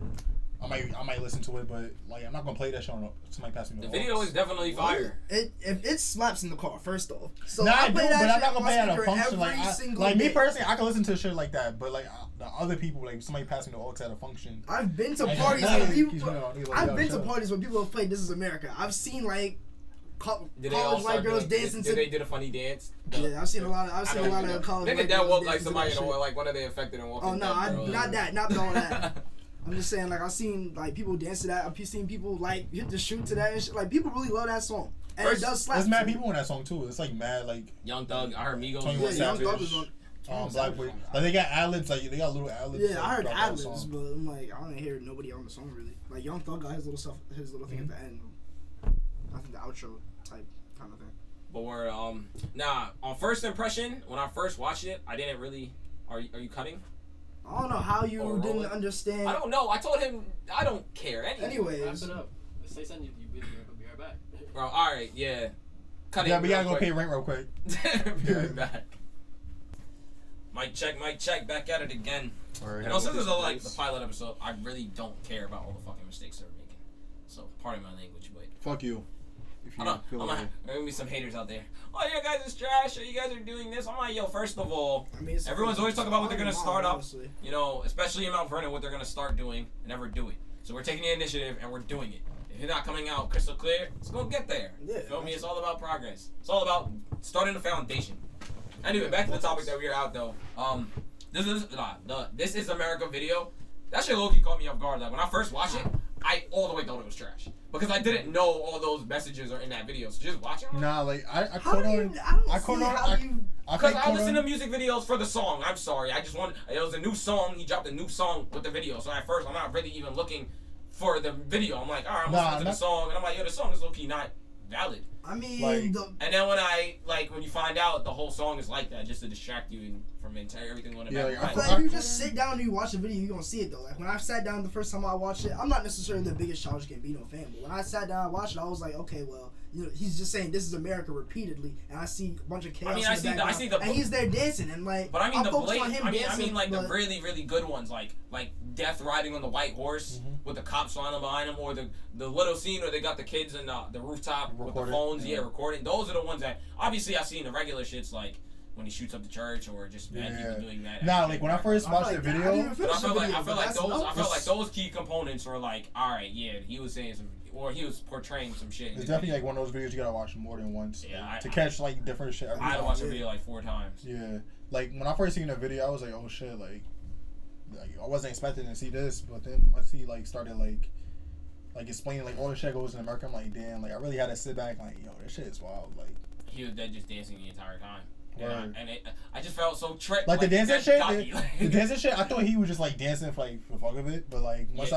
I might listen to it, but like I'm not gonna play that shit on somebody passing me
the video is definitely fire.
It slaps in the car first off. So
nah, I do, but I'm not gonna play it at a function.
Like
me personally, I can listen to shit like that, but like the other people, like somebody passing the aux at a function.
I've been to parties where people. I've been to parties where people have played "This Is America." I've seen like college white girls dancing.
Did they did a funny dance?
Yeah, I've seen a lot of college.
Nigga, that walk like somebody in like one of the affected and walking.
Oh no, not that, not all that. I'm just saying, like, I've seen like people dance to that. I've seen people like hit the shoot to that and shit. Like, people really love that song, and it does slap.
There's mad people in that song too. It's like mad like
Young Thug. I heard Migos.
Yeah, Young Thug was on.
Black Boy. Like they got ad-libs, like they got little ad-libs.
Yeah, I heard ad-libs, but I'm like, I don't hear nobody on the song really. Like Young Thug got his little stuff, his little thing at the end. I think the outro type kind of thing.
But we're on first impression, when I first watched it, I didn't really. Are you cutting?
I don't know how you didn't understand.
I don't know. I told him I don't care.
Anyways.
Wrap it up. Say something you be right back.
Bro, alright, yeah. Cut it.
Yeah, we gotta go pay rent real quick.
Be right back. Mic check, back at it again. Right, since this is like the pilot episode, I really don't care about all the fucking mistakes they're making. So, pardon my language, but
fuck you. if you feel
there
like.
gonna be some haters out there. Oh, you guys is trash, or you guys are doing this. I'm like, yo, first of all, everyone's always talking about what they're gonna start up. You know, especially in Mount Vernon, what they're gonna start doing and never do it. So we're taking the initiative and we're doing it. If you're not coming out crystal clear, it's gonna get there.
Yeah,
Feel me? It's all about progress. It's all about starting the foundation. Anyway, back to the topic that we are out though. This is America video. That shit low-key caught me off guard. Like when I first watched it, I all the way thought it was trash because I didn't know all those messages are in that video. So just watching.
Nah, like I caught on.
Because I listen to music videos for the song. I'm sorry. I just want. It was a new song. He dropped a new song with the video. So at first, I'm not really even looking for the video. I'm like, all right, I'm listening to the song, and I'm like, yo, the song is low-key not valid.
I mean,
like,
and then when you find out the whole song is like that, just to distract you from everything going back.
I feel like if you just sit down and you watch the video, you're gonna see it though. Like when I sat down the first time I watched it, I'm not necessarily the biggest Childish Gambino fan, but when I sat down and watched it, I was like, okay, well, you know, he's just saying this is America repeatedly, and I see a bunch of chaos. I see the, and he's there dancing, and like,
but I mean
I'm
the
blatant.
the really, really good ones, like Death riding on the white horse with the cops flying behind him, or the little scene where they got the kids in the rooftop with the phones, recording. Those are the ones that obviously I seen the regular shits like when he shoots up the church or just bad people doing that.
Nah, like when I first watched the video,
I feel like those key components were like, all right, yeah, he was saying some, or he was portraying some shit.
It's definitely like one of those videos you gotta watch more than once.
Yeah,
to catch like different shit.
I had to watch the video like 4 times.
Yeah, like when I first seen the video, I was like, oh shit, like I wasn't expecting to see this, but then once he like started like explaining like all the shit goes in America, I'm like, damn, like I really had to sit back like, yo, this shit is wild. Like
he was dead just dancing the entire time. Yeah, and I just felt so tricked.
Like the dancing shit, the dancing shit. I thought he was just like dancing for the fuck of it, but like once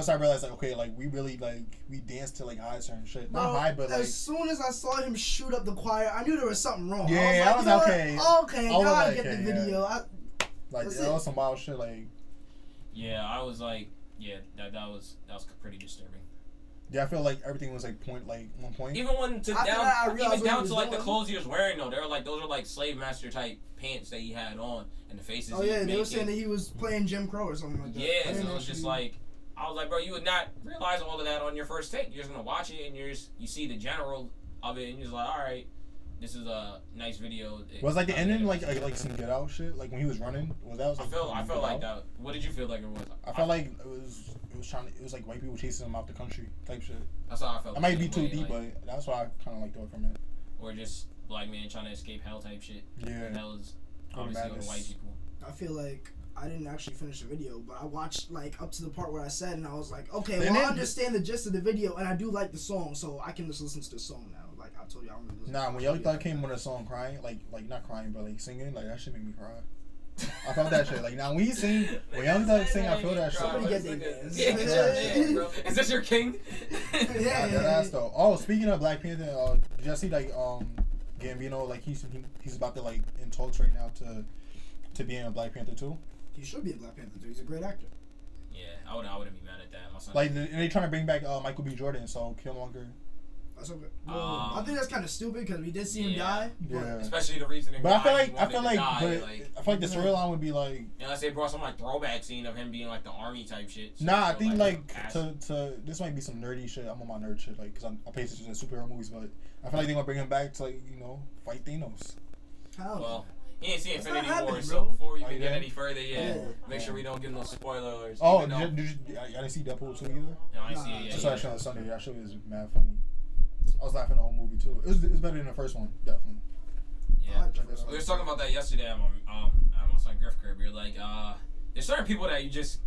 I realized like okay, like we really like we danced to like high certain shit, not high, but like
as soon as I saw him shoot up the choir, I knew there was something wrong.
Yeah, I was like, okay.
Now I get the video.
Like that was some wild shit. Like
yeah, I was like, yeah, that was pretty disturbing.
Yeah, I feel like everything was like on point.
Even down to like the clothes he was wearing though, they were like those are like slave master type pants that he had on and the faces.
Oh yeah, they were saying that he was playing Jim Crow or something like that.
Yeah, so it was just like I was like, bro, you would not realize all of that on your first take. You're just gonna watch it and you see the general of it and you're just like, all right, this is a nice video.
Was like the ending like some Get Out shit? Like when he was running, I
felt like that. What did you feel like it was?
I felt like it was like white people chasing him out the country type shit.
That's how I felt.
It might be too deep, but that's why I kind of like thought from it.
Or just black man trying to escape hell type shit.
Yeah.
And that was obviously on white people.
I feel like I didn't actually finish the video, but I watched like up to the part where I said, and I was like, okay, well, I understand the gist of the video, and I do like the song, so I can just listen to the song now. Like I told you, I'm gonna listen.
Nah, when Young Thug came on the song crying, like not crying, but like singing, like that shit made me cry. I felt that shit. Like now when Young Thug sing, I feel that shit.
Somebody get their dance.
Yeah, bro. Is this your king?
Yeah. That's though. Oh, speaking of Black Panther, did y'all see like Gambino like he's about to like in talks right now to be in a Black Panther 2?
He should be in Black Panther 2. He's a great actor.
Yeah, I wouldn't be mad at that. My son.
Like they trying to bring back Michael B. Jordan, so Killmonger.
That's okay. I think that's kind of stupid because we did see him die.
Yeah.
Especially the reasoning.
But I feel like I feel like the storyline would be like.
Unless they brought some like throwback scene of him being like the army type shit. So
nah, I think like to this might be some nerdy shit. I'm on my nerd shit like because I pay attention to superhero movies, but I feel like they gonna bring him back to like fight Thanos.
How?
Well, he ain't seen Infinity War, so before we even get any further, make sure we don't give no spoiler alerts.
Oh, I didn't see Deadpool 2 either.
No, I see it.
I saw that shit on Sunday. That shit was mad funny. I was laughing the whole movie too. It was better than the first one, definitely.
Yeah, we were talking about that yesterday at my son Griff crib. We were like, there's certain people that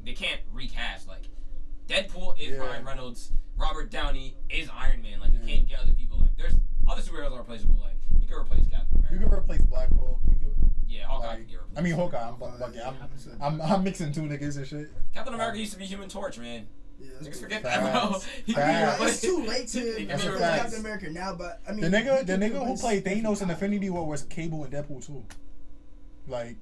they can't recast. Like, Deadpool is Ryan Reynolds, Robert Downey is Iron Man. Like, you can't get other people. Like, there's other superheroes are replaceable. Like, you can replace Captain America.
You can replace Black Hawk.
Hawkeye can get replaced.
I mean Hawkeye. I'm mixing two niggas and shit.
Captain America used to be Human Torch, man.
Yeah,
niggas forget that, bro.
It's too late to replace Captain America now, but I mean
the nigga who played Thanos in Infinity War was Cable and Deadpool too. Like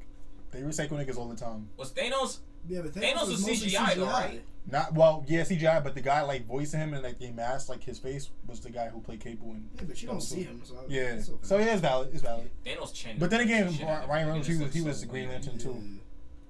they recycle niggas all the time.
Was Thanos?
Yeah, but
Thanos was CGI though, right?
CGI, but the guy like voicing him and like they masked like his face was the guy who played Cable and.
Yeah, but you don't see him. So
so yeah, it's valid. It's valid.
Thanos' chin.
But then again, Ryan Reynolds he was the Green Lantern too.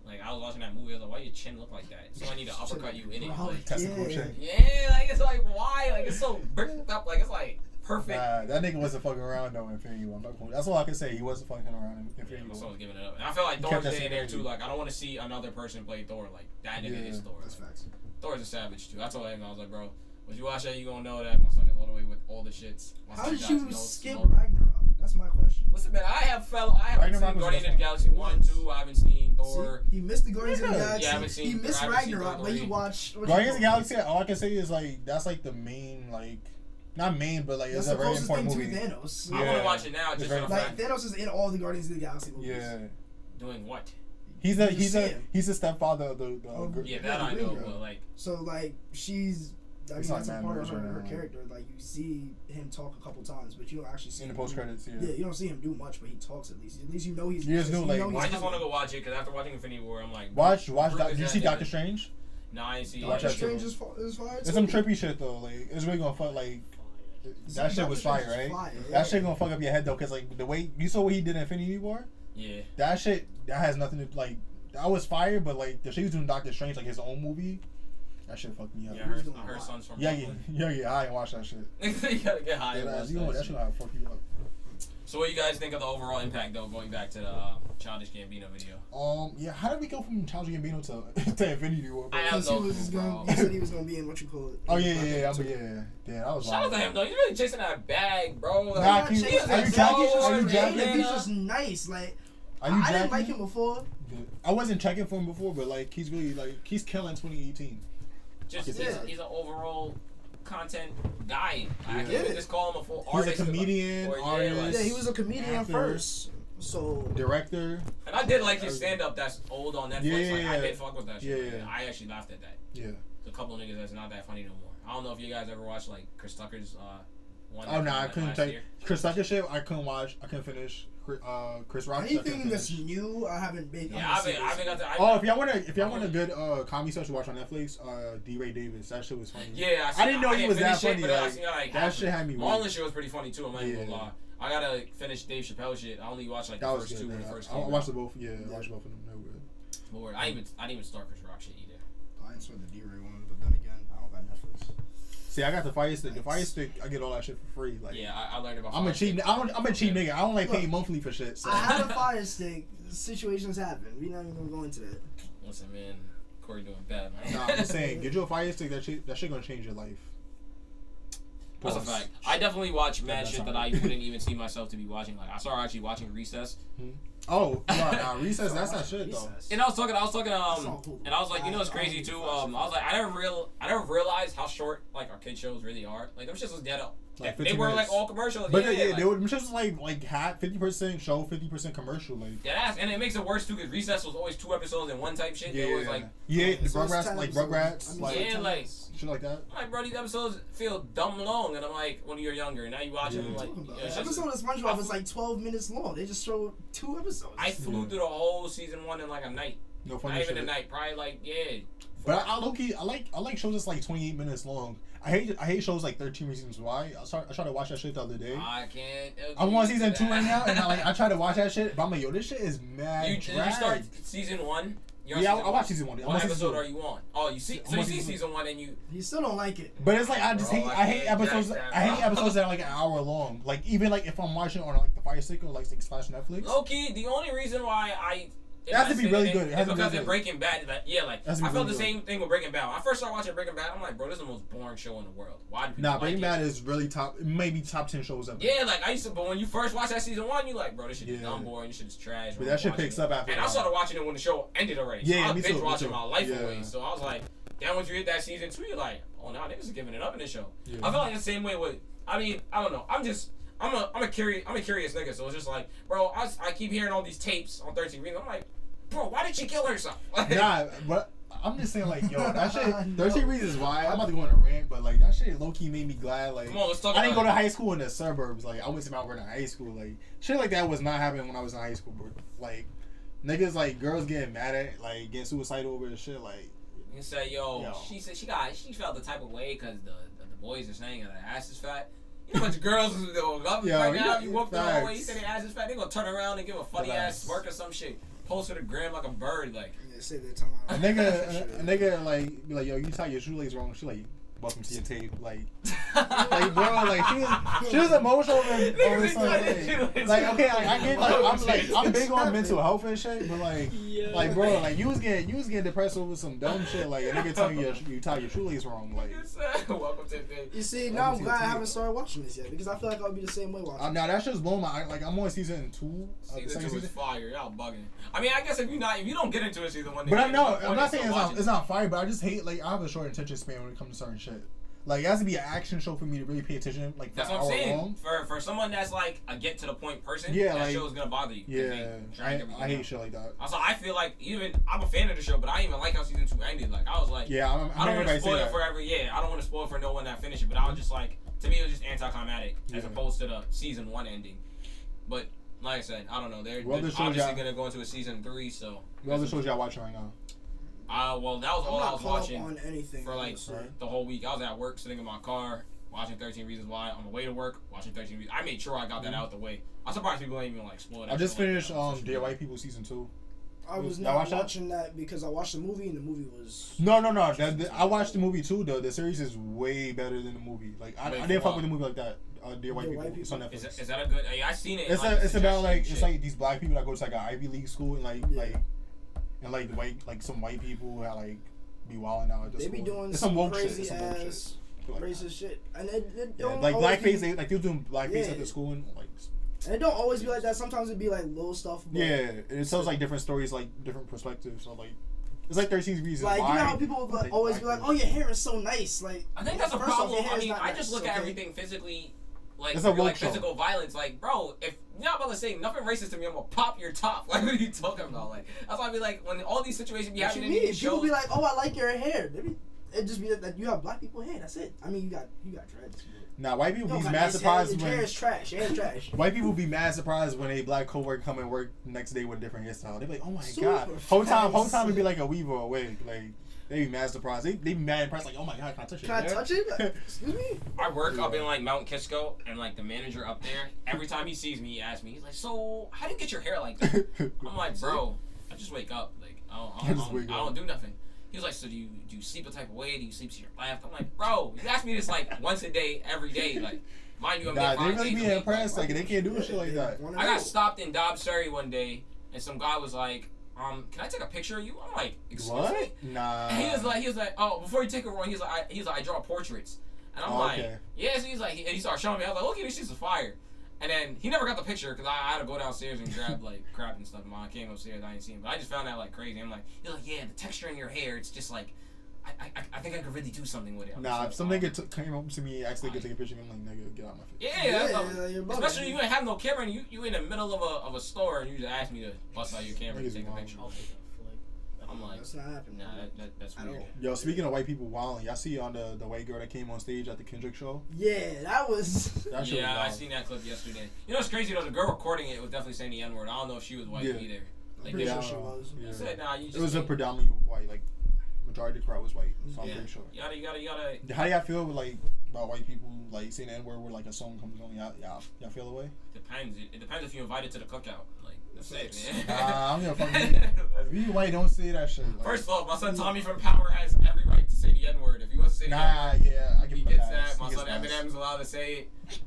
Like I was watching that movie, I was like, why your chin look like that? So I need to uppercut you in it. Like,
testicle chin.
Yeah, like it's like why? Like it's so bricked up. Like it's like perfect.
Nah, that nigga wasn't fucking around though in Infinity War. That's all I can say. He wasn't fucking around in Infinity
Yeah,
War.
someone's giving it up. And I feel like
He
Thor's
kept that
in there
same
too. Like I don't want to see another person play Thor. Like that nigga is Thor.
That's facts.
Thor's a savage too. I told him I was like, bro, when you watch that, you gonna know that my son is all the way with all the shits.
How did you skip Ragnarok? That's my question.
Listen, man, I haven't seen Guardians of the Galaxy 1, 2. I haven't seen Thor.
See, he missed the Guardians of the Galaxy.
Yeah, I haven't seen.
He missed Ragnarok, but you watched
Guardians of the Galaxy. All I can say is like that's like the main like. Not main, but like it's a very important movie.
Thanos.
I want to watch it now. Just for the
like
fact.
Thanos is in all the Guardians of the Galaxy movies.
Yeah.
Doing what?
He's a stepfather of the
yeah, that I know, but like.
So like she's. I mean, that's a part of her character. Like you see him talk a couple times, but you don't actually see
in
him
the post credits.
Yeah, you don't see him do much, but he talks at least. At least you know he's.
You just know, like,
I just want to go watch it because after watching Infinity War, I'm like.
Watch. Did you see Doctor Strange?
No, I ain't see.
Doctor Strange is fire.
There's some trippy shit though. Like it's really gonna fuck like. That shit was fire, right? That shit gonna fuck up your head though, cause like the way you saw what he did in Infinity War.
Yeah.
That shit that has nothing to like. That was fire, but like the shit he was doing Doctor Strange, like his own movie. That shit fucked me up.
Yeah, I heard Sons from
Brooklyn. Yeah, I ain't watched that shit.
You gotta get high.
That shit gonna fuck you up.
So what do you guys think of the overall impact though, going back to the Childish Gambino video?
Yeah, how did we go from Childish Gambino to Infinity War?
I have no clue,
he said he was gonna be in what you call it.
Oh yeah. That was
shout out to him though. He's really chasing that bag, bro. Like,
nah, are you jacking?
He's just nice. Like
are you
I didn't like him before.
I wasn't checking for him before, but like he's really like he's killing 2018.
Just he's an overall content guy.
Yeah.
I can't just call him a full
artist.
artist.
He's a comedian, artist.
Yeah, he was a comedian
actor,
first. So
director.
And I did like his stand up that's old on Netflix.
Yeah,
like I did fuck with that shit.
Yeah.
I actually laughed at that.
Yeah.
There's a couple of niggas that's not that funny no more. I don't know if you guys ever watched like Chris Tucker's one.
Oh no, I couldn't take Chris Tucker shit. I couldn't watch. I couldn't finish. Chris Rock.
Anything that's new, I haven't been.
Yeah, I haven't got to.
Oh, if y'all want a good comedy special to watch on Netflix, D. Ray Davis. That shit was funny.
Yeah,
I didn't know he was that funny.
Like,
that shit had me.
Marlon shit was pretty funny too. I'm not even gonna lie. I gotta finish Dave Chappelle shit. I only watched like the first two when the first came out.
I watched both. Yeah, I watched both of them. They were good.
Lord, I didn't even start Chris Rock shit either.
I didn't start the D. Ray one, but then again, I don't got Netflix.
See, I got the Fire Stick. The Fire Stick, I get all that shit for free. Like,
yeah, I learned about.
I'm a cheap nigga. I don't like paying monthly for shit. So.
I have a Fire Stick. Situations happen. We're not even gonna go into that.
Listen, man, Corey doing bad, man.
Nah, I'm just saying, get you a Fire Stick. That shit gonna change your life.
That's a fact. I definitely watch mad shit that I wouldn't even see myself to be watching. Like I started actually watching Recess.
Oh, nah, Recess. That's not shit though.
And I was talking, and I was like, you know, it's crazy too. I was like, I never realized how short like arcade shows really are. Like them shits was dead up. Like, they were like all commercial.
But they were just like half 50% show, 50% commercial. Like
yeah, and it makes it worse too because Recess was always 2 episodes in one type shit.
Yeah,
it was like
the Rugrats, like Rugrats, like
yeah, like
shit like that.
I'm like, bro, these episodes feel dumb long, and I'm like, when you're younger, and now you watch them, like
the episode of SpongeBob was like 12 minutes long. They just showed 2 episodes.
I flew through the whole season 1 in like a night.
No funny
Not
shit.
even a night, probably like
But I like shows that's like 28 minutes long. I hate shows like 13 Reasons Why. I tried to watch that shit the other day.
I can't.
I'm on season 2 right now, and I try to watch that shit, but I'm like, yo, this shit is mad.
Did you start season 1?
Yeah, I watched season 1.
What episode are you on? Oh, you see, so you see season 1 and you.
You still don't like it.
But it's like I hate episodes. I hate episodes that are like an hour long. Like even like if I'm watching on like the Fire Stick or like slash Netflix.
Low key, the only reason why
it has to be really good.
It's because in Breaking Bad, I felt
really
the same thing with Breaking Bad. When I first started watching Breaking Bad, I'm like, bro, this is the most boring show in the world. Why do people
Breaking Bad is really top, maybe top 10 shows ever.
Yeah, like I used to, but when you first watch that season 1, you like, bro, this shit is dumb boring, this shit is trash.
But that shit picks up after.
And I started watching it when the show ended already. So I was binge watching my life away. So I was like, then once you hit that season 2, you're like, oh, now niggas are giving it up in this show. Yeah. I feel like the same way with, I don't know. I'm a curious nigga, so it's just like, bro, I keep hearing all these tapes on 13 Reasons. I'm like, bro, why did she kill herself?
Nah, but I'm just saying, like, yo, that shit, 13 Reasons Why, I'm about to go on a rant, but, like, that shit low-key made me glad, like,
come on, let's talk
I didn't go to high school in the suburbs, like, I went to Mount Vernon High School, like, shit like that was not happening when I was in high school, but, like, niggas, like, girls getting mad at, like, getting suicidal over and shit, like.
You say, yo, she said she felt the type of way because the boys are saying that her ass is fat. You know how much girls is up right now? You walk the whole way, you say their ass is fat, they gonna turn around and give a funny ass smirk or some shit. Post to the gram like a bird, like.
Yeah, say that time.
A nigga, like, be like, yo, you tie your shoelace wrong. She like, welcome to your tape. Like bro, like she was emotional over something. Like, okay, I get I'm big on mental health and shit, but like bro, like you was getting depressed over some dumb shit. Like a nigga telling you tie your shoelace wrong. Like,
welcome to the tape.
You see, now I'm glad I haven't started watching this yet because I feel like I'll be the same way watching.
Nah, that shit's blowing my. Like, I'm on season 2.
Season 2 is fire. Y'all bugging. I mean, I guess if you don't get into it season 1.
But I'm not saying it's not fire, but I just hate, like, I have a short attention span when it comes to certain shit. Like, it has to be an action show for me to really pay attention. Like,
that's what I'm saying. For someone that's like a get to the point person,
yeah,
that
like,
show is gonna bother you.
Yeah, I hate shit like that.
Also, I feel like I'm a fan of the show, but I didn't even like how season 2 ended. Like, I was like,
yeah,
I don't want to spoil it for I don't want to spoil it for no one that finished it. But I was just like, to me, it was just anticlimactic as opposed to the season 1 ending. But like I said, I don't know. They're obviously gonna go into a season 3. So
what other shows y'all watching right now?
Well, that was all I was watching
on anything
for like the whole week. I was at work, sitting in my car, watching 13 Reasons Why. On the way to work, watching 13 Reasons. I made sure I got that out the way. I'm surprised people ain't even like spoil that.
I just finished Dear White People season 2.
I was not watching that because I watched the movie and the movie was
no. I watched the movie too though. The series is way better than the movie. Like I didn't fuck with the movie like that. Dear White People. It's on Netflix.
Is that a good? I seen it.
It's about like it's like these black people that go to like an Ivy League school and like white some white people that like be wilding out at the
they
school.
be doing
it's
some
woke
crazy
shit.
ass racist shit, and it don't
like blackface.
be,
Like they're doing blackface at the school and like.
And it don't always be like that. Sometimes it'd be like little stuff. But
it tells like different stories, like different perspectives. So like, it's like 13 Reasons
Why. Like you know how people would always be like, "Oh, your hair is so nice." Like
I think that's a problem. I mean, I just look at everything physically, like
it's like
physical violence. Like, bro, if you're not about to say nothing racist to me, I'm gonna pop your top. Like, what are you talking about? Like, that's why I be like, when all these situations be happening in these shows,
people be like, "Oh, I like your hair." It just be that you have black people hair. That's it. I mean, you got dreads.
Nah, white people be mad surprised when...
Your hair is trash. Your hair is trash.
White people be mad surprised when a black coworker come and work the next day with a different hairstyle. They be like, oh my god. Whole time it'd be like a weave or a wig. Like, they be mad surprised. They be mad impressed like, oh my god, can I touch it?
Can I touch it? Excuse me?
I work up in like Mount Kisco and like the manager up there, every time he sees me, he asks me, he's like, so how do you get your hair like that? I'm like, bro, I just wake up. Like, I don't do nothing. He was like, so do you sleep a type of way? Do you sleep to your left? I'm like, bro, you ask me this like once a day, every day. Like, mind you, I'm
they really be impressed. Like, they can't do shit like that.
I got stopped in Dobbs Ferry one day, and some guy was like, can I take a picture of you? I'm like, excuse me?
Nah.
And he was like, oh, before you take a run, he's like, I draw portraits. And I'm like, yeah. So he's like, and he started showing me. I was like, okay, this shit's fire. And then he never got the picture because I had to go downstairs and grab like crap and stuff. I came upstairs, I didn't see him, but I just found that like crazy. I'm like, he's like, yeah, the texture in your hair, it's just like, I think I could really do something with it.
Nah, if some nigga came up to me, actually could take a picture of me, I'm like, nigga, get out my face.
Yeah, especially you ain't have no camera and you in the middle of a store and you just ask me to bust out your camera and take a picture. I'm like,
that's not happening.
Nah, that's weird.
Yo, speaking of white people wilding, y'all see on the white girl that came on stage at the Kendrick show?
Yeah, that was.
I seen that clip yesterday. You know what's crazy though? The girl recording it was definitely saying the N-word. I don't know if she was white either. Like,
pretty sure she was.
Yeah. Said, nah, you just
it was a predominantly white, like majority of the crowd was white, so I'm pretty sure.
You gotta.
How do y'all feel like about white people like saying the N-word where like a song comes on? Y'all feel the way?
Depends. It depends if you're invited to the cookout. Like that's it, man.
Nah, I'm gonna fucking. If you white, don't say that shit. Like,
first off, my son Tommy from Power has every right to say the N-word. If he wants to say the N-word,
I
he gets that. My son Eminem's allowed to say it.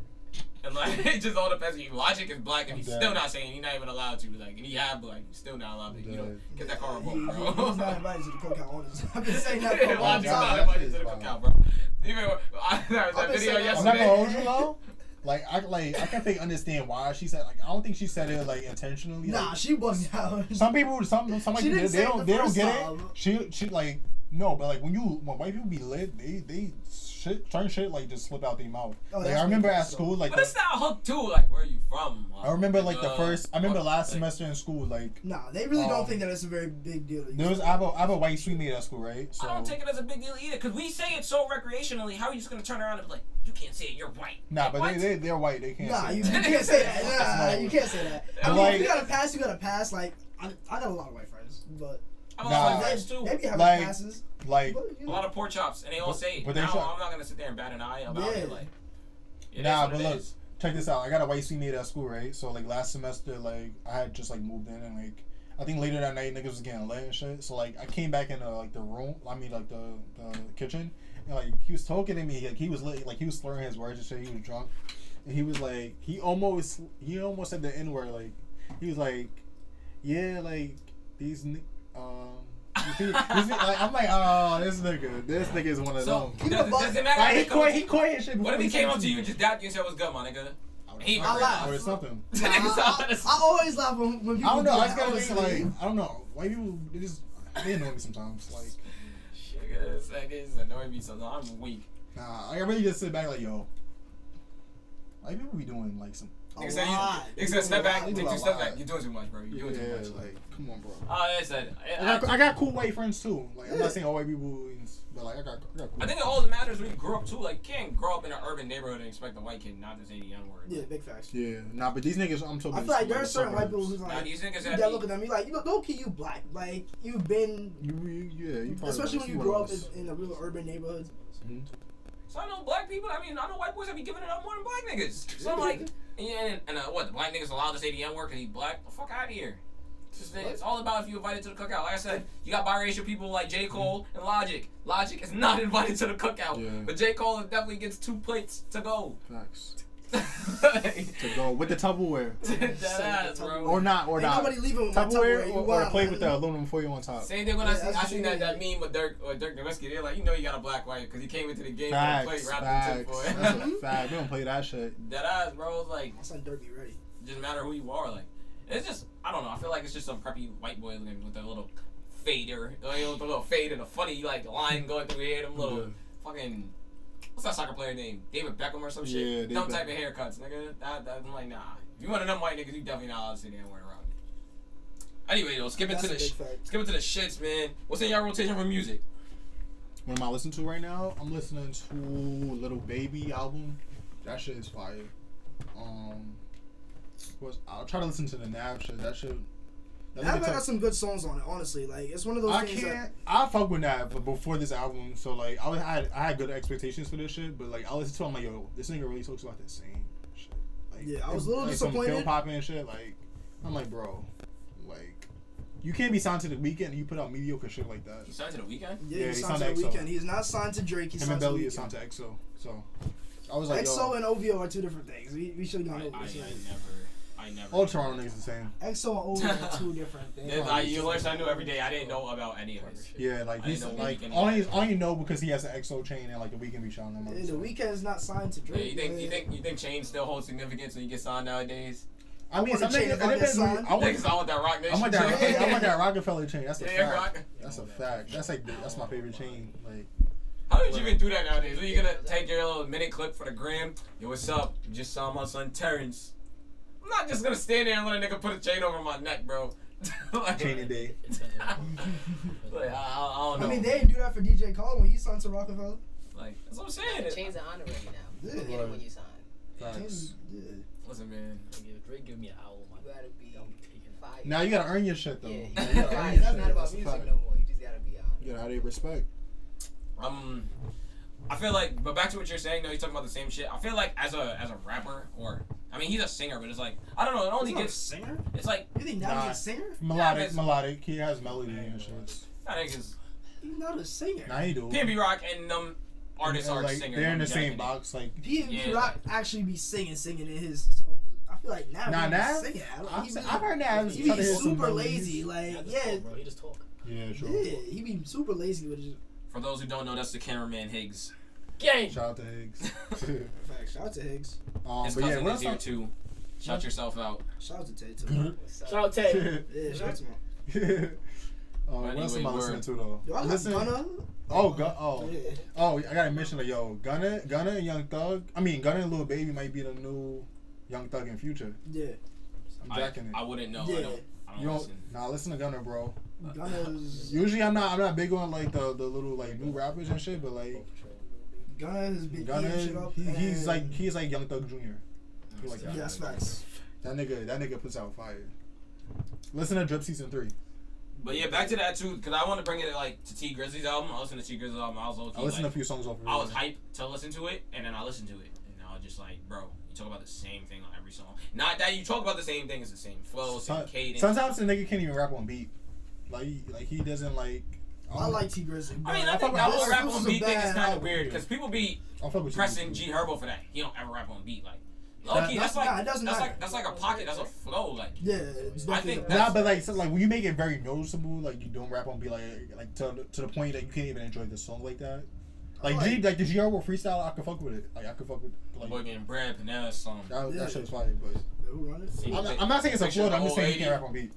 And like it just all depends. Logic is black, and he's still not saying. He's not even allowed to. Like, and he have black. He's still not allowed to. You know, get that car revoked, bro.
He's not invited to the cookout. Honestly, I've been saying that for a long
Logic's not
time.
invited to the cookout, bro. Even there was that video yesterday.
I'm not gonna hold you though. I can't think understand why she said I don't think she said it like intentionally.
Nah,
like,
she wasn't out.
Some people they don't get it. She like no, but like when white people be lit, they certain shit like just slip out their mouth. Like I remember at school like.
But it's not hook too. Like where are you from?
I remember like I remember last semester in school like.
Nah, they really don't think that it's a very big deal.
I have a white sweet mate at school, right? So,
I don't take it as a big deal either, because we say it so recreationally. How are you just gonna turn around and be like, you can't say it, you're white?
Nah,
like,
but they're white. They can't.
Nah,
say
you
that.
can't say that. Nah, you can't say that. I mean,
like,
if you gotta pass, you gotta pass. Like I got a lot of white friends, but
I have friends too.
They be having passes.
Like
a lot of pork chops, and they all say it. But now I'm not gonna sit there and bat an eye about it. Like,
but look, check this out. I got a white sweet at school, right? So like last semester, like I had just like moved in, and like I think later that night niggas was getting lit and shit. So like I came back in like the room. I mean like the kitchen, and like he was talking to me, like he was like he was slurring his words and shit. He was drunk, and he was like he almost said the N word. Like he was like, yeah, like these. Like, I'm like, oh, this nigga is one of them.
Does it matter?
Like, he quit his shit.
What if he came up to you and just dapped you and said, "What's good, my nigga"?
I laugh.
Or something.
I always laugh when people.
I don't know.
Do
I
that,
just gotta be like, I don't know. White people, they annoy me sometimes. Like,
Niggas annoy me sometimes. I'm weak.
nah, I really just sit back like, yo, white people be doing like some.
Nigga said, step back, take 2 steps back. You're doing too much, bro. You're doing too much.
Like, come on, bro.
I said,
I got cool white friends too. Like, I'm not saying all white people, but like, I got cool.
I think all that matters when you grow up too. Like, you can't grow up in an urban neighborhood and expect a white kid not to say the N word.
Yeah, big facts.
Yeah, nah, but these niggas, I'm talking.
I feel like there are certain white people who's
Nah,
like,
these niggas
you look at them, you like, you low key, you black. Like, you've been,
you
especially when you grow up in a real urban neighborhood.
Mm-hmm.
So I know black people. I mean, I know white boys that be giving it up more than black niggas. So I'm like, what? The black niggas allowed to say the N word because he black? The fuck out of here. It's all about if you invited to the cookout. Like I said, you got biracial people like J. Cole and Logic. Logic is not invited to the cookout, but J. Cole definitely gets 2 plates to go.
Facts. To go with the Tupperware.
That ass, bro.
Or not.
Nobody leaving with
Tupperware
Tupperware.
or a plate with the aluminum foil on top.
Same thing when I seen that meme with Dirk Nowitzki. They're like, you know, you got a black white because he came into the game with a plate wrapped in tinfoil.
That's a fact. We don't play that shit.
That ass, bro. It's like,
My son Dirk be ready.
Doesn't matter who you are. Like, it's just, I don't know. I feel like it's just some preppy white boy with a little fader, with a little fade and a funny like line going through here. Them little fucking. What's that soccer player name? David Beckham or some shit?
Yeah,
Dumb type of haircuts, nigga. I'm like, nah. If you one of them white niggas, you definitely not allowed to sit there and wear around. Anyway, though, skip it to the shits, man. What's in your rotation for music?
What am I listening to right now? I'm listening to Little Baby album. That shit is fire. I'll try to listen to the Nav shit. That shit.
Nav got some good songs on it, honestly. Like, it's one of those things
I fuck with Nav before this album, so like I had good expectations for this shit, but like I listened to it, I'm like, yo, this nigga really talks about the same shit. Like,
yeah, I was a little disappointed.
Some film popping and shit. Like, I'm like, bro, like, you can't be signed to The Weeknd and you put out mediocre shit like that.
He's signed to The Weeknd?
Yeah, he's signed to The Weeknd. He's not signed to Drake. He's
Him
signed
and
to
Belly is signed to EXO. So I was like,
EXO and OVO are 2 different things. We should have gone over this.
I never.
All Toronto niggas the same.
EXO and OVO are 2 different things.
You learn something new every day. I didn't know about any of this.
Yeah, like he's like all you know because he has an EXO chain and like The Weeknd be shouting him out.
The Weeknd's not signed to Drake.
Yeah, you think chains still hold significance when you get signed nowadays?
I mean, some niggas.
I want that Rock Nation.
I want that Rockefeller chain. That's a fact.
Rock.
That's a fact. That's my favorite chain. Like,
how did you even do that nowadays? Are you gonna take your little minute clip for the gram? Yo, what's up? Just saw my son Terrence. I'm not just gonna stand there and let a nigga put a chain over my neck, bro. Like,
chain a day.
Like, I don't know.
I mean, they didn't do that for DJ Khaled when he signed to Rockefeller.
Like, that's what I'm saying.
Chains are honorary now.
Yeah.
You get it when you sign.
Facts.
Yeah.
Listen, man.
Drake give me an album.
You gotta be fire.
Now you gotta earn your shit though.
Yeah,
You
you
gotta
gotta
earn
fire.
your
It's
shit.
not about
That's a
music
fact.
no more. You just gotta be on.
You gotta have their respect.
I feel like, but back to what you're saying, though, you're talking about the same shit. I feel like as a rapper, or I mean, he's a singer, but it's like I don't know. It only
He's not
gets
a singer.
It's like
You think now he's a singer?
Melodic. He has melody and shit.
I think it's
He's not a singer.
Nah, he do.
PNB Rock and artists are
like,
singers.
they're in the
Jack
same
and
box. Like
PNB Rock actually be singing in his songs. I feel like now he's singing.
I've heard that.
He be super lazy. Like, yeah.
Bro, he just talk.
Yeah, sure.
Yeah, he be super lazy with his.
For those who don't know, that's the cameraman Higgs.
Gang.
Shout out to Higgs.
Shout out to Higgs.
His
but yeah,
cousin
what
is here too. Shout yourself out.
Shout out to Tay too.
Shout out Tay.
Yeah, shout out to him.
What else am I listening to though?
Yo, I got Gunna.
Oh, I gotta mention that Gunna and Young Thug. I mean, Gunna and Lil Baby might be the new Young Thug in Future.
Yeah.
I'm jacking it.
I wouldn't know.
Yeah.
I don't listen.
Nah, listen to Gunna, bro.
Gunna's.
Usually I'm not big on like the little like new rappers and shit, but like
Gunna has been
Gunna,
eating shit up.
he's like Young Thug Jr. He like that.
Yeah, that's facts.
That nigga puts out fire. Listen to Drip Season 3.
But yeah, back to that too, because I want to bring it like to T Grizzly's album. I listened to T Grizzly's album. I listened
to a few songs off of it.
I was hyped to listen to it, and then I listened to it, and I was just like, bro, you talk about the same thing on every song. Not that you talk about the same thing, it's the same flow, same cadence.
Sometimes the nigga can't even rap on beat. Like he doesn't like
I like T Grizzly.
I mean, I think that whole rap on beat thing is kind of weird because people be pressing G Herbo for that. He don't ever rap on beat. Like, low key, that's like a pocket. That's a flow. Like,
yeah,
I think
but like when you make it very noticeable, like you don't rap on beat, like to the point that you can't even enjoy the song like that. Like the G Herbo freestyle, I could fuck with it. Like I could fuck with like
Boy Getting Bread, Panera's song.
That shit was fire, but.
Who run it?
I'm not saying it's a flood. I'm just saying he can't rap on beat.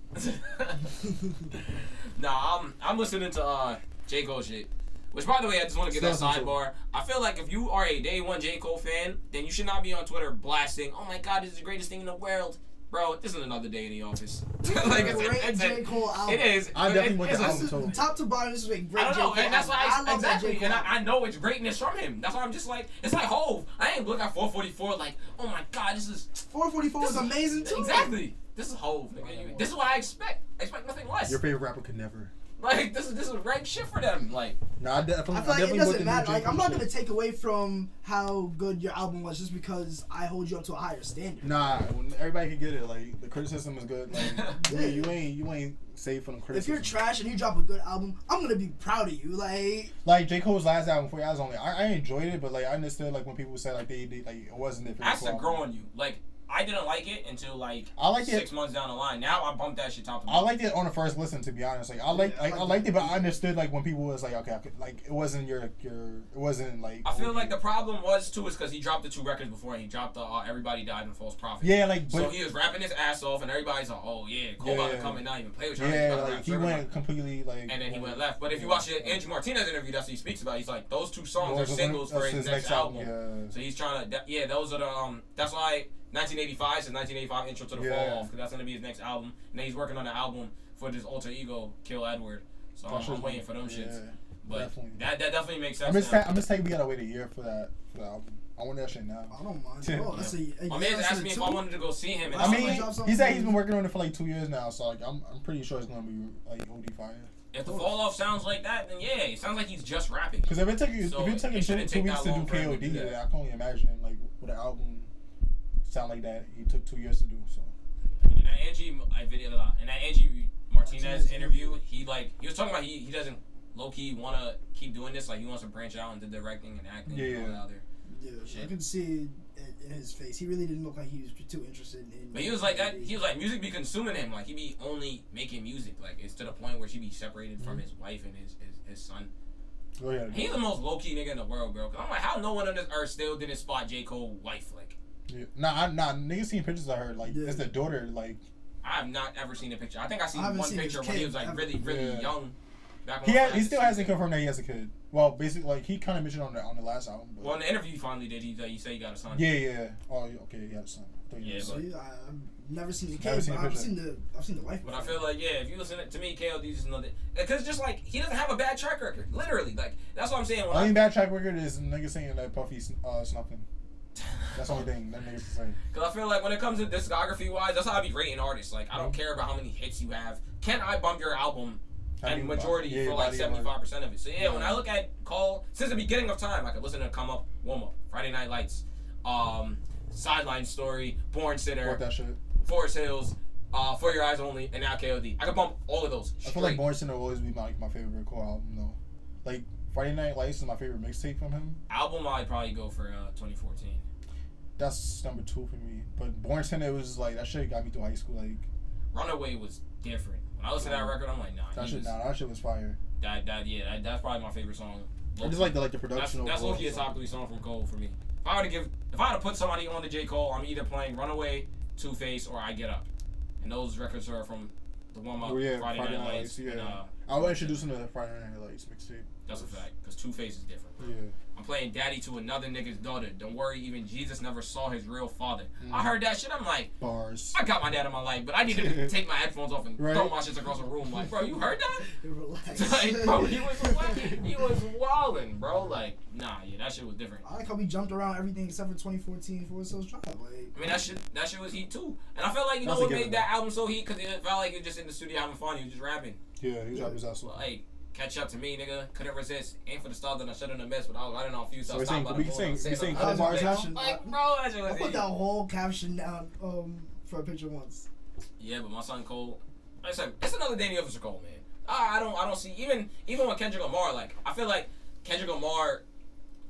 Nah, I'm listening to J. Cole shit. Which, by the way, I just want to get that sidebar. I feel like if you are a day one J. Cole fan, then you should not be on Twitter blasting, "Oh my God, this is the greatest thing in the world." Bro, this is another day in the office.
Like it's J. Cole album.
It is.
I definitely want the album too.
Top to bottom, this is a great
I don't know,
J. Cole
and that's why
I love
exactly,
that J. Cole.
and I know it's greatness from him. That's why I'm just like, it's like Hove. I ain't look at 444 like, oh my God, this is
444 is amazing too.
Exactly. This is Hove. Nigga. This is what I expect. I expect nothing less.
Your favorite rapper could never.
Like this is rank shit for them. Like,
no, I
feel like it doesn't matter. Like I'm not gonna take away from how good your album was just because I hold you up to a higher standard.
Nah, everybody can get it. Like the criticism is good. Like you ain't safe from the criticism.
If you're trash and you drop a good album, I'm gonna be proud of you.
Like J. Cole's last album, 4 Hours Only. I enjoyed it, but like I understood like when people said like they like it wasn't their favorite.
has to grow on you. Like I didn't like it until like
I liked
6 months down the line. Now I bumped that shit top to
I liked it on the first listen, to be honest. Like I liked it, but I understood like when people was like, okay, like it wasn't it wasn't like.
I feel like the problem was too is because he dropped the 2 records before and he dropped the Everybody Died in False Prophet.
Yeah, like
so he was rapping his ass off and everybody's like, oh yeah, Cole about to come and not even play with you.
Yeah, like he went completely like.
And then he went left. But if you watch the Andrew Martinez interview, that's what he speaks about. He's like, those 2 songs are singles for his next album. Yeah. So he's trying to those are the that's why. 1985 is 1985 intro to the fall off because that's gonna be his next album, and then he's working on an album for this alter ego Kill Edward. So I'm waiting for them shits. But that definitely makes sense.
I'm just saying we gotta wait a year for that album. I want that shit now.
I don't mind. Oh,
my man's asked me if I wanted to go see him. And
I mean, he said he's been working on it for like 2 years now, so like I'm pretty sure it's gonna be like OD fire.
If the fall off sounds like that, then yeah, it sounds like he's just rapping.
Because if it took him 2 weeks to do KOD, I can only imagine like what an album sound like that he took 2 years to do. So
in that Angie Martinez interview, he was talking about he doesn't low key want to keep doing this. Like he wants to branch out into directing and acting. And all that other shit.
I can see it in his face. He really didn't look like he was too interested in.
But he was like that. He was like music be consuming him. Like he be only making music. Like it's to the point where she be separated from his wife and his son.
Oh yeah.
He's the most low key nigga in the world, bro. Cause I'm like, how no one on this earth still didn't spot J. Cole wife like.
Yeah. Nah, niggas seen pictures of her, like, it's the daughter, like...
I have not ever seen a picture. I think I seen one picture when he was, like, really young.
He still hasn't confirmed that he has a kid. Well, basically, like, he kind of mentioned on the last album. But...
Well, in the interview he finally did, he said he got a son.
Yeah. Oh, okay, he had a son.
I've never seen the kid, but I've seen the wife.
But I feel like, if you listen to me, KLD just know that. Because just, like, he doesn't have a bad track record. Literally. Like, that's what I'm saying.
Only bad track record is niggas saying that Puffy snuffing. That's the only thing that niggas say.
Because I feel like when it comes to discography-wise, that's how I be rating artists. Like, I don't care about how many hits you have. Can I bump your album and majority for like 75% of it? So, when I look at Cole, since the beginning of time, I could listen to Come Up, Warm Up, Friday Night Lights, Sideline Story, Born Sinner, Forest Hills, For Your Eyes Only, and now KOD. I could bump all of those straight.
I feel like Born Sinner will always be my favorite Cole album, though. Like, Friday Night Lights is my favorite mixtape from him.
Album, I'd probably go for 2014.
That's number 2 for me. But Born Sinner was like, that shit got me through high school. Like,
Runaway was different. When I listened to that record, I'm like, nah.
That shit was fire.
That's probably my favorite song.
I just like the production.
That's low-key a top 3 song from Cole for me. If I were to put somebody on to J. Cole, I'm either playing Runaway, Two Face, or I Get Up. And those records are from the Warm Up, Friday Night Lights.
Yeah. I would introduce him to the Friday Night Lights mixtape.
That's a fact, because Two Face is different. Bro.
Yeah.
I'm playing Daddy to Another Nigga's Daughter. Don't worry, even Jesus never saw his real father. I heard that shit. I'm like,
bars.
I got my dad in my life, but I need to take my headphones off and throw my shit across the room. Like, bro, you heard that?
Relax.
Like, bro, he was wilding, bro. Like, nah, that shit was different.
I like how we jumped around everything except for 2014 Forest Hills Drive. Like,
I mean, that shit was heat too. And I felt like, you know what made that album so heat? Because it felt like he was just in the studio having fun. He was just rapping.
Yeah, he was rapping his ass off.
Like, catch up to me, nigga. Couldn't resist. Ain't for the stars that I shouldn't have missed, but I was running on a few. So we
saying couple bars now?
Like, bro, that shit was
I put that whole caption down for a picture once.
Yeah, but my son Cole, like I said, it's another day in the office for Cole, man. I don't see even with Kendrick Lamar. Like I feel like Kendrick Lamar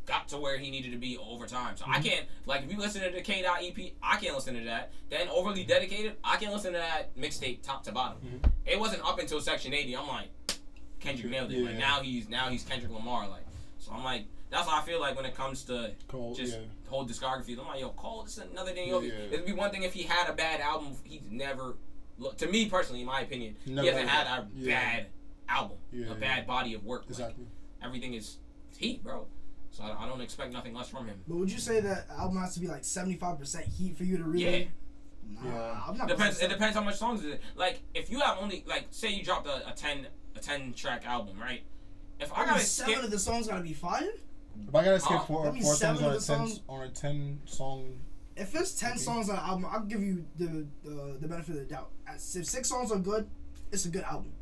got to where he needed to be over time. So I can't, like, if you listen to the K.EP, I can't listen to that. Then Overly Dedicated, I can't listen to that mixtape top to bottom. It wasn't up until Section 80. I'm like, Kendrick nailed it. Like now he's Kendrick Lamar. Like, so I'm like, that's how I feel like when it comes to Cole, whole discography. I'm like, yo, Cole, this is another thing. It'd be one thing if he had a bad album. He's never, to me personally, in my opinion, he hasn't had a bad album, a bad body of work.
Exactly.
Like, everything is heat, bro. So I don't expect nothing less from him.
But would you say that album has to be like 75% heat for you to really? Nah, I'm not.
It depends how much songs is it. Like if you have only like say you dropped a 10 track album, right? If I gotta skip 7
of the songs gotta be fire.
If I gotta skip four songs on a 10 song.
If it's 10 songs on an album, I'll give you the benefit of the doubt. If 6 songs are good, it's a good album.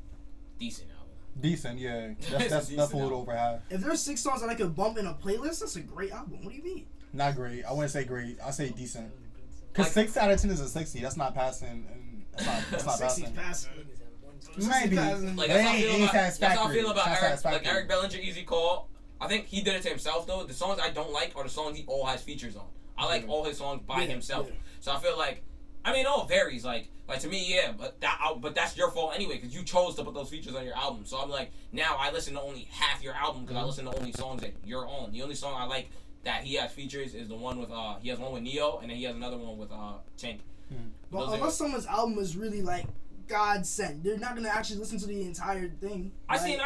Decent album.
Decent, yeah. That's a little over half.
If there's 6 songs that I could bump in a playlist, that's a great album. What do you mean?
Not great. I wouldn't say great. I say decent. Cause 6 out of 10 is a 60. That's not passing. And that's not passing. Maybe.
Like that's how I feel about Eric. Like Eric Bellinger, Easy Call. I think he did it to himself though. The songs I don't like are the songs he all has features on. I like all his songs by himself. Yeah. So I feel like, I mean, it all varies. Like to me, yeah, but that's your fault anyway because you chose to put those features on your album. So I'm like, now I listen to only half your album because I listen to only songs that you're on. The only song I like that he has features is the one with he has one with Neo and then he has another one with Tink.
But unless someone's album is really like God sent, they're not gonna actually listen to the entire thing.
I seen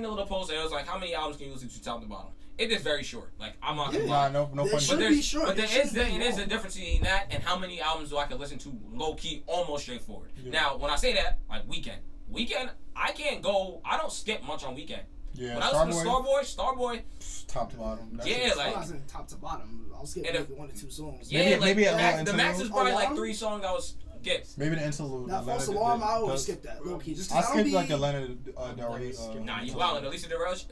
the little post and it was like, how many albums can you listen to top to bottom? It is very short. Like I'm not gonna lie.
No
it should be short.
But there is a difference between that and how many albums do I can listen to low key, almost straightforward. Yeah. Now when I say that, like Weekend, I can't go. I don't skip much on Weekend.
Yeah.
When I listen to Starboy,
top to bottom.
That's
like I'm not saying top to bottom. I'll skip maybe 1 or 2 songs.
Yeah, maybe the max is probably like 3 songs I was skip.
Maybe the interlude.
That false alarm, I always skip that low key. Just
I skip like the Leonard Del Rey.
Nah, you wild. At least in the rush,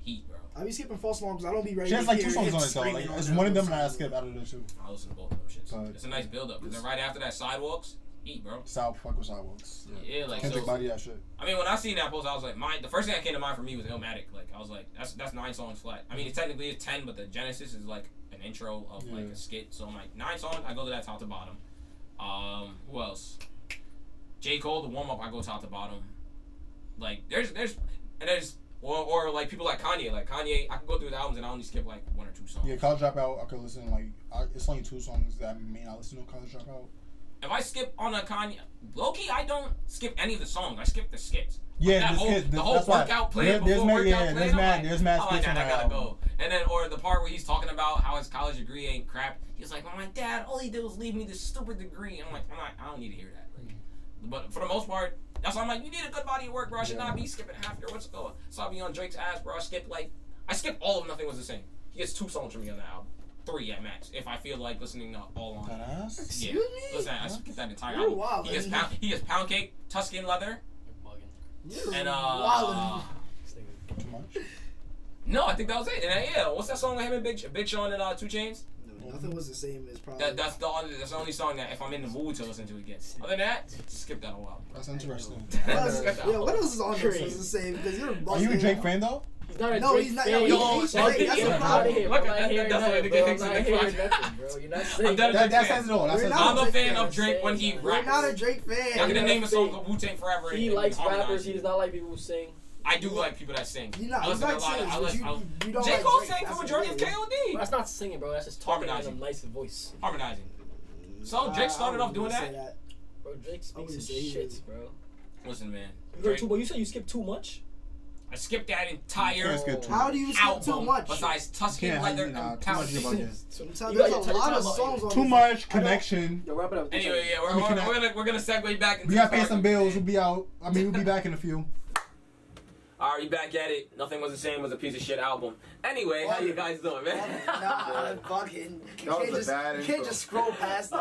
heat, bro.
I be skipping false alarm because I don't be ready.
She has like 2 songs on it though. Like it's one of them that I skip out of the 2.
I listen to both of them shits. It's a nice build up because then right after that, Sidewalks. Eat, bro.
Fuck with Sidewalks.
Yeah, like
Kendrick body that shit.
I mean, when I seen that post, I was like, the first thing that came to mind for me was Illmatic. Like, I was like, that's 9 songs flat. I mean, it technically is 10, but the genesis is like an intro of like a skit. So I'm like, 9 songs, I go to that top to bottom. Who else? J. Cole, the warm up, I go top to bottom. Like, there's or like people like Kanye. Like Kanye, I can go through his albums and I only skip like 1 or 2 songs.
Yeah, College Dropout, I could listen like it's only 2 songs that I may not listen to College Dropout.
If I skip on a Kanye, low-key, I don't skip any of the songs. I skip the skits.
Yeah,
the whole workout play before workout play.
There's mad skits
I gotta go. And then, or the part where he's talking about how his college degree ain't crap. He's like, well, my dad, all he did was leave me this stupid degree. I'm like, I don't need to hear that. Like, but for the most part, that's why I'm like, you need a good body of work, bro. I should not be skipping half your what's going. So I'll be on Drake's ass, bro. I skip all of Nothing Was the Same. He gets 2 songs from me on the album. 3 at max, if I feel like listening to all on.
Excuse me?
Listen, I skip that entire
You're
album.
wild,
He gets Pound Cake, Tuscan Leather.
You're
and
wild.
Too much?
No, I think that was it. And yeah, what's that song with him and Big Sean and 2 Chainz?
No, Nothing Was the Same as probably.
That's the only song that if I'm in the mood to listen to again. Other than that, skip that whole album.
That's interesting.
What else is on there that's the same? Because you're.
Are you a Drake fan though?
He's not a
no,
Drake
he's not.
fan.
No, he's Drake. That's the problem.
Look at that. That's why the gigs in the closet, bro. You're not saying
That says it all.
I'm a fan of Drake when he raps.
You're not a Drake fan.
I'm gonna name a song called Wu-Tang Forever.
He likes rappers. He does not like people who sing.
I do like people that sing.
You like singers, you don't
J.
like
Cole
Drake.
sang for majority of KOD.
That's not singing, bro. That's just talking in a nice voice.
Harmonizing. So Drake started off doing that.
Bro, Drake speaks his shit, bro.
Listen, man.
You said you skipped too much?
I skipped that entire
How do you skip too much?
Besides Tuscan Leather and Pound Cake.
There's a lot of songs on
too much connection.
Yo, wrap it up.
Anyway, yeah, we're gonna segue back into
we gotta pay some bills. We'll be out. We'll be back in a few.
Alright, back at it. Nothing Was the Same was a piece of shit album. Anyway, how you guys doing, man?
Nah, fucking. You can't just scroll past it.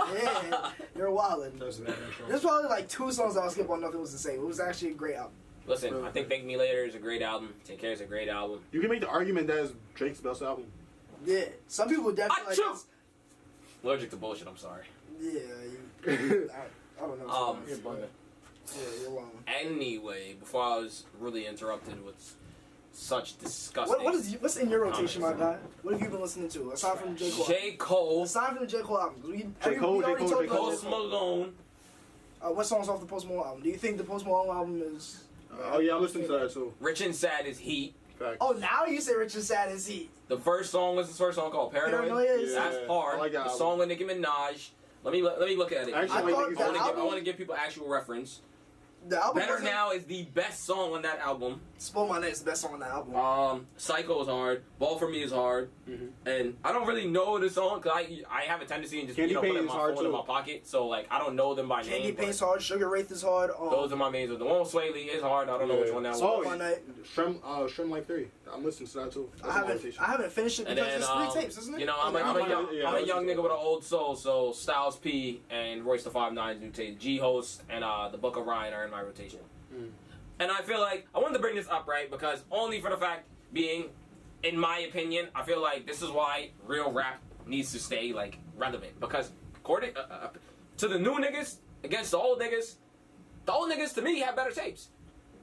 Yeah, you're wildin'. There's probably like 2 songs that I'll skip on Nothing Was the Same. It was actually a great album.
Listen, I think Thank Me Later is a great album. Take Care is a great album.
You can make the argument that it's Drake's best album.
Yeah, some people definitely like this.
Allergic to bullshit, I'm sorry.
Yeah, I don't know. Yeah, you're wrong.
Anyway, before I was really interrupted with such disgusting.
What's in your rotation, my guy? What have you been listening to aside from J. Cole?
J. Cole.
Aside from the J. Cole album,
J. Cole, J. Cole, J. Cole.
Post Malone.
What songs off the Post Malone album? Do you think the Post Malone album is?
Oh yeah, I listened to that too.
Rich and Sad is heat.
Facts.
Oh, now you say Rich and Sad is heat.
The first song was his first song called Paranoid.
Paranoia.
That's hard.
I like that
the
album.
song with Nicki Minaj. Let me look at it.
Actually,
I want to give people actual reference.
The album
Better Now is the best song on that album.
Spoil My Name is the best song on that album.
Psycho is hard. Ball for Me is hard.
Mm-hmm.
And I don't really know the song because I have a tendency and just
Candy
put
Paint
it in
is
my
hard
phone in
too.
my pocket. So like I don't know them by
Candy
name.
Paint's hard. Sugar Wraith is hard.
Those are my mains. The one with Sway Lee is hard. I don't know which one that
Spoil
was.
My Night.
Shrimp Life 3. I'm listening to that too. That's
I haven't finished it
And
because
then,
it's 3 tapes, isn't it?
You know, I'm a young nigga with an old soul, so Styles P and Royce the 5'9's new tape, G-Host and the Book of Ryan are in my rotation. And I feel like I wanted to bring this up, right? Because only for the fact being, in my opinion, I feel like this is why real rap needs to stay like relevant. Because according to the new niggas against the old niggas to me have better tapes.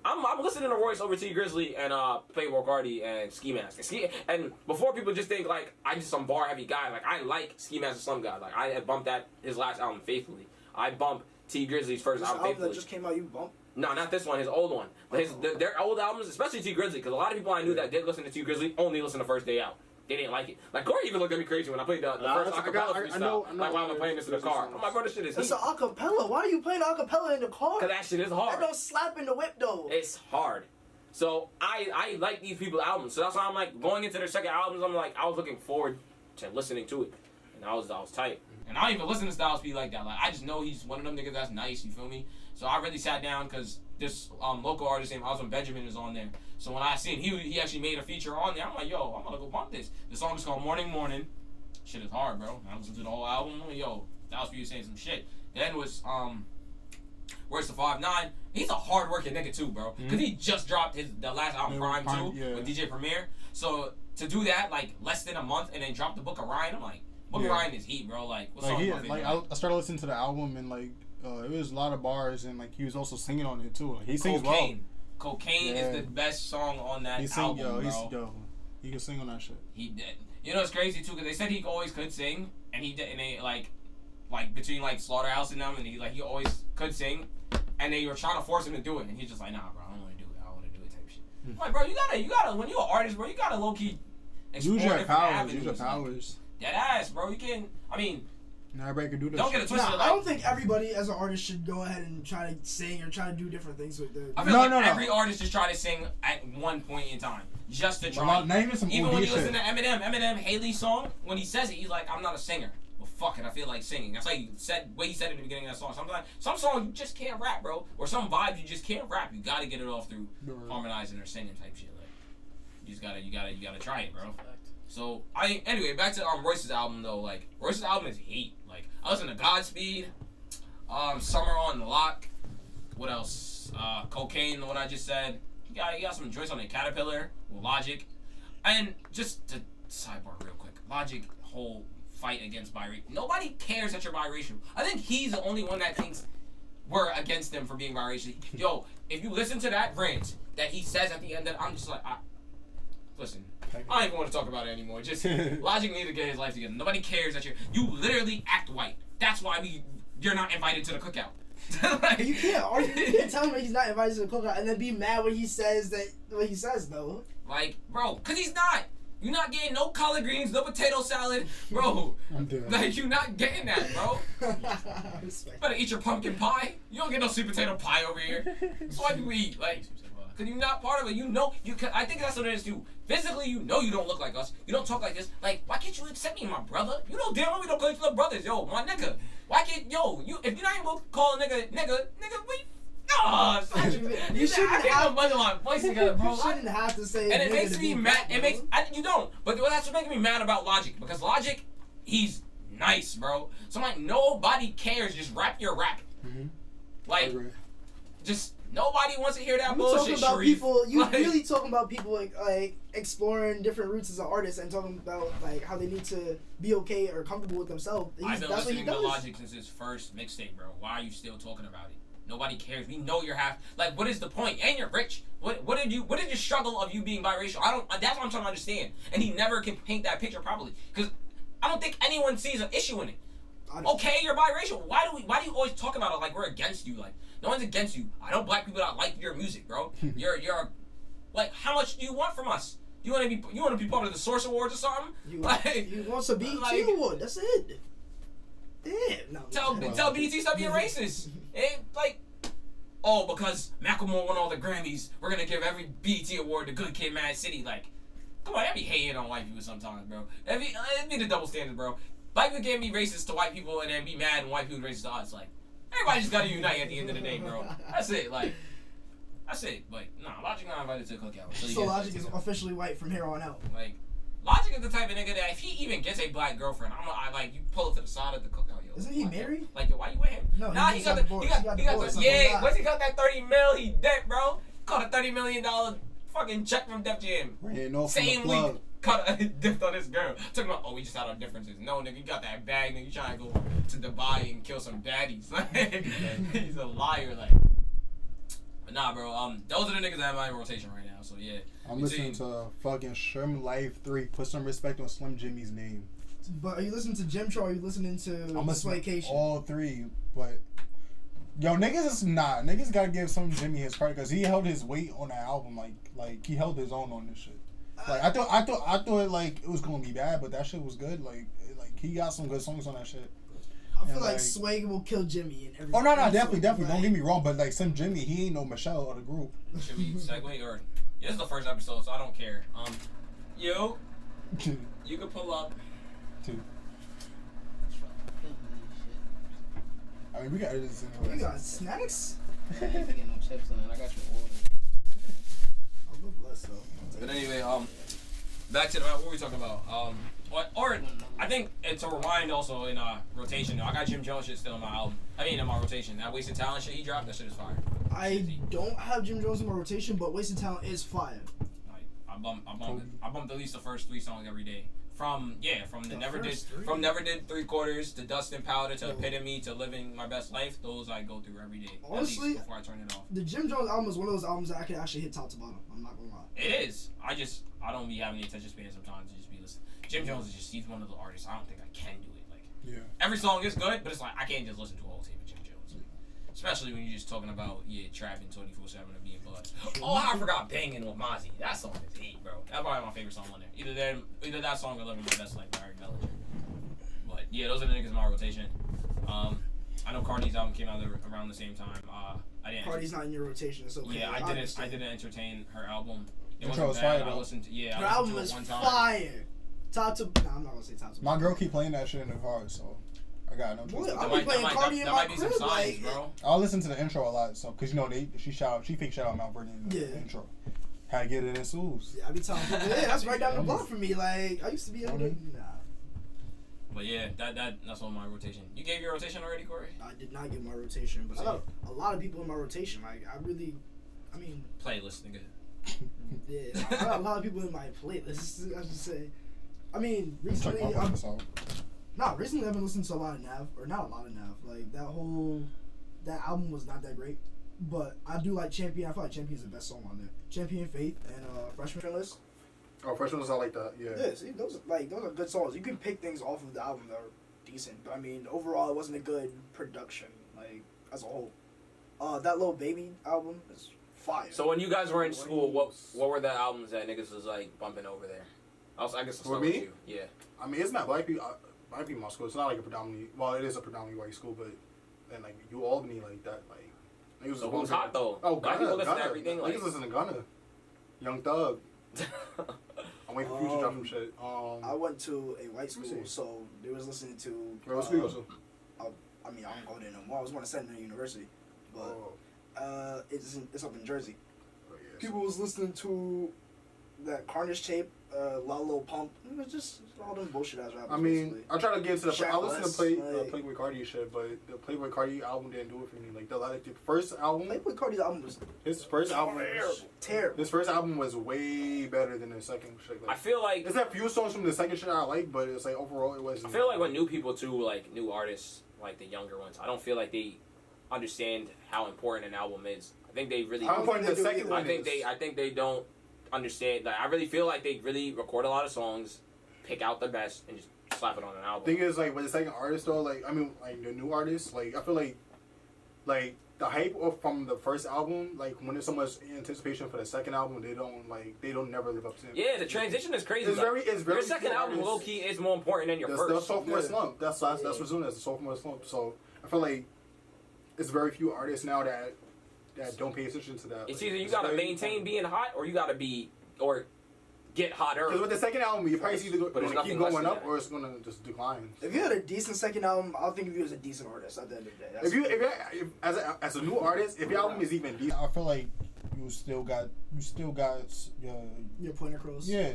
I'm listening to Royce over T Grizzly and Playboy Cardi and Ski Mask. And before people just think like I'm just some bar heavy guy, like I like Ski Mask and Slum God. Like I had bumped his last album faithfully. I bumped T Grizzly's first album faithfully.
That just came out, you bumped.
No, not this one. His old one. Their old albums, especially T Grizzly, because a lot of people I knew that did listen to T Grizzly only listen the first day out. They didn't like it. Like Corey even looked at me crazy when I played the first acapella freestyle.
I know,
like while I'm playing this in the car. I'm like, bro, this shit is heat.
It's an acapella. Why are you playing acapella in the car?
Because that shit is hard.
That don't slap in the whip though.
It's hard. So I like these people's albums. So that's why I'm like going into their second albums. I'm like I was looking forward to listening to it, and I was tight. And I don't even listen to Styles P like that. Like I just know he's one of them niggas that's nice. You feel me? So I really sat down because this local artist named Osmond Benjamin is on there. So when I seen he actually made a feature on there, I'm like, yo, I'm gonna go bump this. The song is called Morning Morning. Shit is hard, bro. I listened to the whole album. I'm like, yo, Styles P was saying some shit. Then was Royce the 5'9". He's a hard working nigga too, bro. Cause he just dropped the last album Prime 2 with DJ Premier. So to do that like less than a month and then drop the Book of Ryan, I'm like, Book of Ryan is heat, bro. Like what's
like,
up?
I started listening to the album and like it was a lot of bars and like he was also singing on it too. Like, he sings well.
Cocaine is the best song on that album, bro.
He can sing on that shit.
He did. You know it's crazy too because they said he always could sing and he did. And they like between like Slaughterhouse and them and he always could sing and they were trying to force him to do it and he's just like, nah, bro, I don't want to do it. I don't want to do it type shit. I'm like, bro, you gotta when you're an artist, bro, you gotta low key explore different avenues.
Use your powers.
Dead ass, bro. You can. I mean.
Everybody can do this.
Don't get it twisted.
I don't think everybody as an artist should go ahead and try to sing or try to do different things with their.
I feel every artist just try to sing at one point in time, just to try. Even when you listen to Eminem Haley's song, when he says it, he's like, "I'm not a singer." Well, fuck it, I feel like singing. That's like he said in the beginning of that song. Sometimes some songs you just can't rap, bro, or some vibes you just can't rap. You gotta get it off through harmonizing or singing type shit. Like you gotta try it, bro. So anyway, back to Royce's album though. Like Royce's album is heat. Like I listen to Godspeed, Summer on the Lock. What else? Cocaine, the one I just said. You got some joints on the Caterpillar with Logic, and just to sidebar real quick, Logic whole fight against biracial. Nobody cares that you're biracial. I think he's the only one that thinks we're against him for being biracial. Yo, if you listen to that rant that he says at the end, I'm just like, listen. I don't even want to talk about it anymore. Just Logic needs to get his life together. Nobody cares that you literally act white. That's why you're not invited to the cookout.
Like, you can't tell him he's not invited to the cookout and then be mad when he says though.
Like, bro, cause he's not. You're not getting no collard greens, no potato salad, bro.
I'm dead.
Like you're not getting that, bro. Better eat your pumpkin pie. You don't get no sweet potato pie over here. That's why people eat. Like, cause you're not part of it. You know you can. I think that's what it is too. Physically, you know you don't look like us. You don't talk like this. Like, why can't you accept me, my brother? You know damn well we don't call each other brothers, yo, my nigga. Why can't if you're not even call a nigga, we. Oh,
you shouldn't have
my voice together, bro.
You shouldn't have to say.
And it makes me mad. You don't. But that's what makes me mad about Logic because Logic, he's nice, bro. So I'm like, nobody cares. Just rap your rap.
Mm-hmm.
Like, just. Nobody wants to hear that
you
bullshit,
talking about
Sharif.
people, you really talking about people like exploring different routes as an artist and talking about like how they need to be okay or comfortable with themselves.
I've been listening to Logic since his first mixtape, bro. Why are you still talking about it? Nobody cares. We know you're half. Like, what is the point? And you're rich. What did your struggle of you being biracial? That's what I'm trying to understand. And he never can paint that picture properly because I don't think anyone sees an issue in it. Okay, you're biracial. Why do you always talk about it like we're against you? Like, no one's against you. I know black people that like your music, bro. You're like, how much do you want from us? You want to be part of the Source Awards or something?
You want a BET award? That's it. Damn. No.
Tell BET stop being racist. And like, oh, because Macklemore won all the Grammys, we're gonna give every BET award to Good Kid, Mad City. Like, come on, I be hating on white people sometimes, bro. It be the double standard, bro. Black people can't be racist to white people and then be mad when white people racist to us. Like, everybody just gotta unite at the end of the day, bro. That's it. Like, that's it. Like, nah, Logic not invited to the cookout.
So Logic is officially white from here on out.
Like, Logic is the type of nigga that if he even gets a black girlfriend, I like you pull it to the side of the cookout, yo.
Isn't he married?
Like, yo, why you with him?
No,
nah, he got the yeah. Once he got that 30 mil, he dead, bro. Caught a $30 million fucking check from Def Jam. Same week, cut a dipped on this girl. Talking about, oh, we just had our differences. No, nigga, you got that bag, nigga. You trying to go to Dubai and kill some baddies. He's a liar, like. But nah, bro. Those are the niggas that have my rotation right now. So yeah.
I'm listening to fucking Shrimp Life 3. Put some respect on Slim Jimmy's name.
But are you listening to Jim Cho or are you listening to Swaycation?
All three, but yo, niggas is not. Niggas gotta give Slim Jimmy his credit because he held his weight on that album. Like he held his own on this shit. Like I thought like it was gonna be bad, but that shit was good. Like he got some good songs on that shit.
I feel like Sway will kill Jimmy and everything.
Oh no, definitely. Don't get me wrong, but like Slim Jimmy, he ain't no Michelle of the group.
Should we segue or? Yeah, this is the first episode, so I don't care. You can pull up.
Two. I mean, we got this in
You got snacks?
I ain't get no chips in it. I got your order.
I'm good blessed though.
But anyway, back to what were we talking about? I think it's a rewind also in rotation. I got Jim Jones shit still in my album. I mean, in my rotation. That Wasted Talent shit he dropped, that shit is fire.
I don't have Jim Jones in my rotation, but Wasted Talent is fire.
I bumped at least the first 3 songs every day. From Never Did 3/4 to Dust and Powder to Epitome to Living My Best Life. Those I go through every day.
Honestly,
before I turn it off.
The Jim Jones album is one of those albums that I can actually hit top to bottom. I'm not gonna lie.
It is. I don't be having the attention span sometimes to just be listening. Jim Jones is just, he's one of the artists. I don't think I can do it. Like,
yeah.
Every song is good, but it's like I can't just listen to a whole tape of Jim Jones. Like, especially when you're just talking about trapping 24/7 and being buds. Oh, I forgot Banging with Mozzie. That song is heat, bro. That's probably my favorite song on there. Either that song or Living My Best Life by Eric Bellinger. But yeah, those are the niggas in my rotation. I know Cardi's album came out around the same time.
Cardi's not in your rotation. It's okay.
Yeah, I didn't entertain her album. It
wasn't
bad.
Fire,
I listened to
her album is fire. Top to. Nah, I'm not gonna say top to.
My girl keep playing that shit in the car, so I got no choice.
I'll be playing Cardi in my crib, like,
bro.
I'll listen to the intro a lot, so because she fake shout out Mount Vernon in the intro. Had to get it in Sue's.
Yeah, I be telling people, that's right down the block for me. Like I used to be able to. Nah.
But yeah, that's on my rotation. You gave your rotation already, Corey?
I did not give my rotation, but I got a lot of people in my rotation. Like I mean.
Playlist, nigga.
Yeah, I got a lot of people in my playlist. I should say. I mean, recently I've been listening to a lot of Nav, or not a lot of Nav. Like that album was not that great, but I do like Champion. I feel like Champion is the best song on there. Champion, Faith, and Freshman List.
Oh, Freshman List, I like that. Yeah.
Yeah, see, those are good songs. You can pick things off of the album that are decent, but I mean, overall, it wasn't a good production, like as a whole. That Lil Baby album is fire.
So when you guys were in school, what were the albums that niggas was like bumping over there? I guess I'll start with you. Yeah.
I mean, it's not black people. Black people in my school. It's not like it is a predominantly white school, but then like you Albany like that, like. Niggas
So who's hot though?
Oh,
black people listen to everything.
Niggas listen to Gunna, Young Thug. I'm waiting for Future to drop some shit.
I went to a white school, so they was listening to.
Where school you go to?
I mean, I don't go there no more. I was going to Seton University, but it's up in Jersey.
Oh, yeah,
People was listening to that Carnage tape, La Lil Pump. It was just all them bullshit ass rappers.
I mean,
basically.
I try to get into the. I listen to
like,
Playboy Cardi shit, but the Playboy Cardi album didn't do it for me. Like the first album.
Playboy Cardi's album was
His first album.
Terrible.
His first album was way better than the second shit. Like,
I feel like
there's a few songs from the second shit I like, but it's like overall it wasn't.
I feel like when new people too, like new artists, like the younger ones, I don't feel like they understand how important an album is. I think they really.
How important the second one
I think they don't understand. Like, I really feel like they really record a lot of songs, pick out the best, and just slap it on an album.
Thing is, like, with the second artist though, like, I mean, like the new artists, like, I feel like the hype from the first album, like when there's so much anticipation for the second album, they don't never live up to it.
Yeah, the transition is crazy.
It's very
your second album, low key, is more important than your first.
The sophomore slump. That's what's known as the sophomore slump. So I feel like it's very few artists now that don't pay attention to that.
It's
like,
either you gotta maintain being hot, or you gotta get hotter.
Because with the second album, your price either going to keep going up
that.
or it's going to just decline.
If you had a decent second album, I'll think of you as a decent artist at the end of the day.
As a new artist, if your album is even decent,
I feel like you still got
your point across.
Yeah,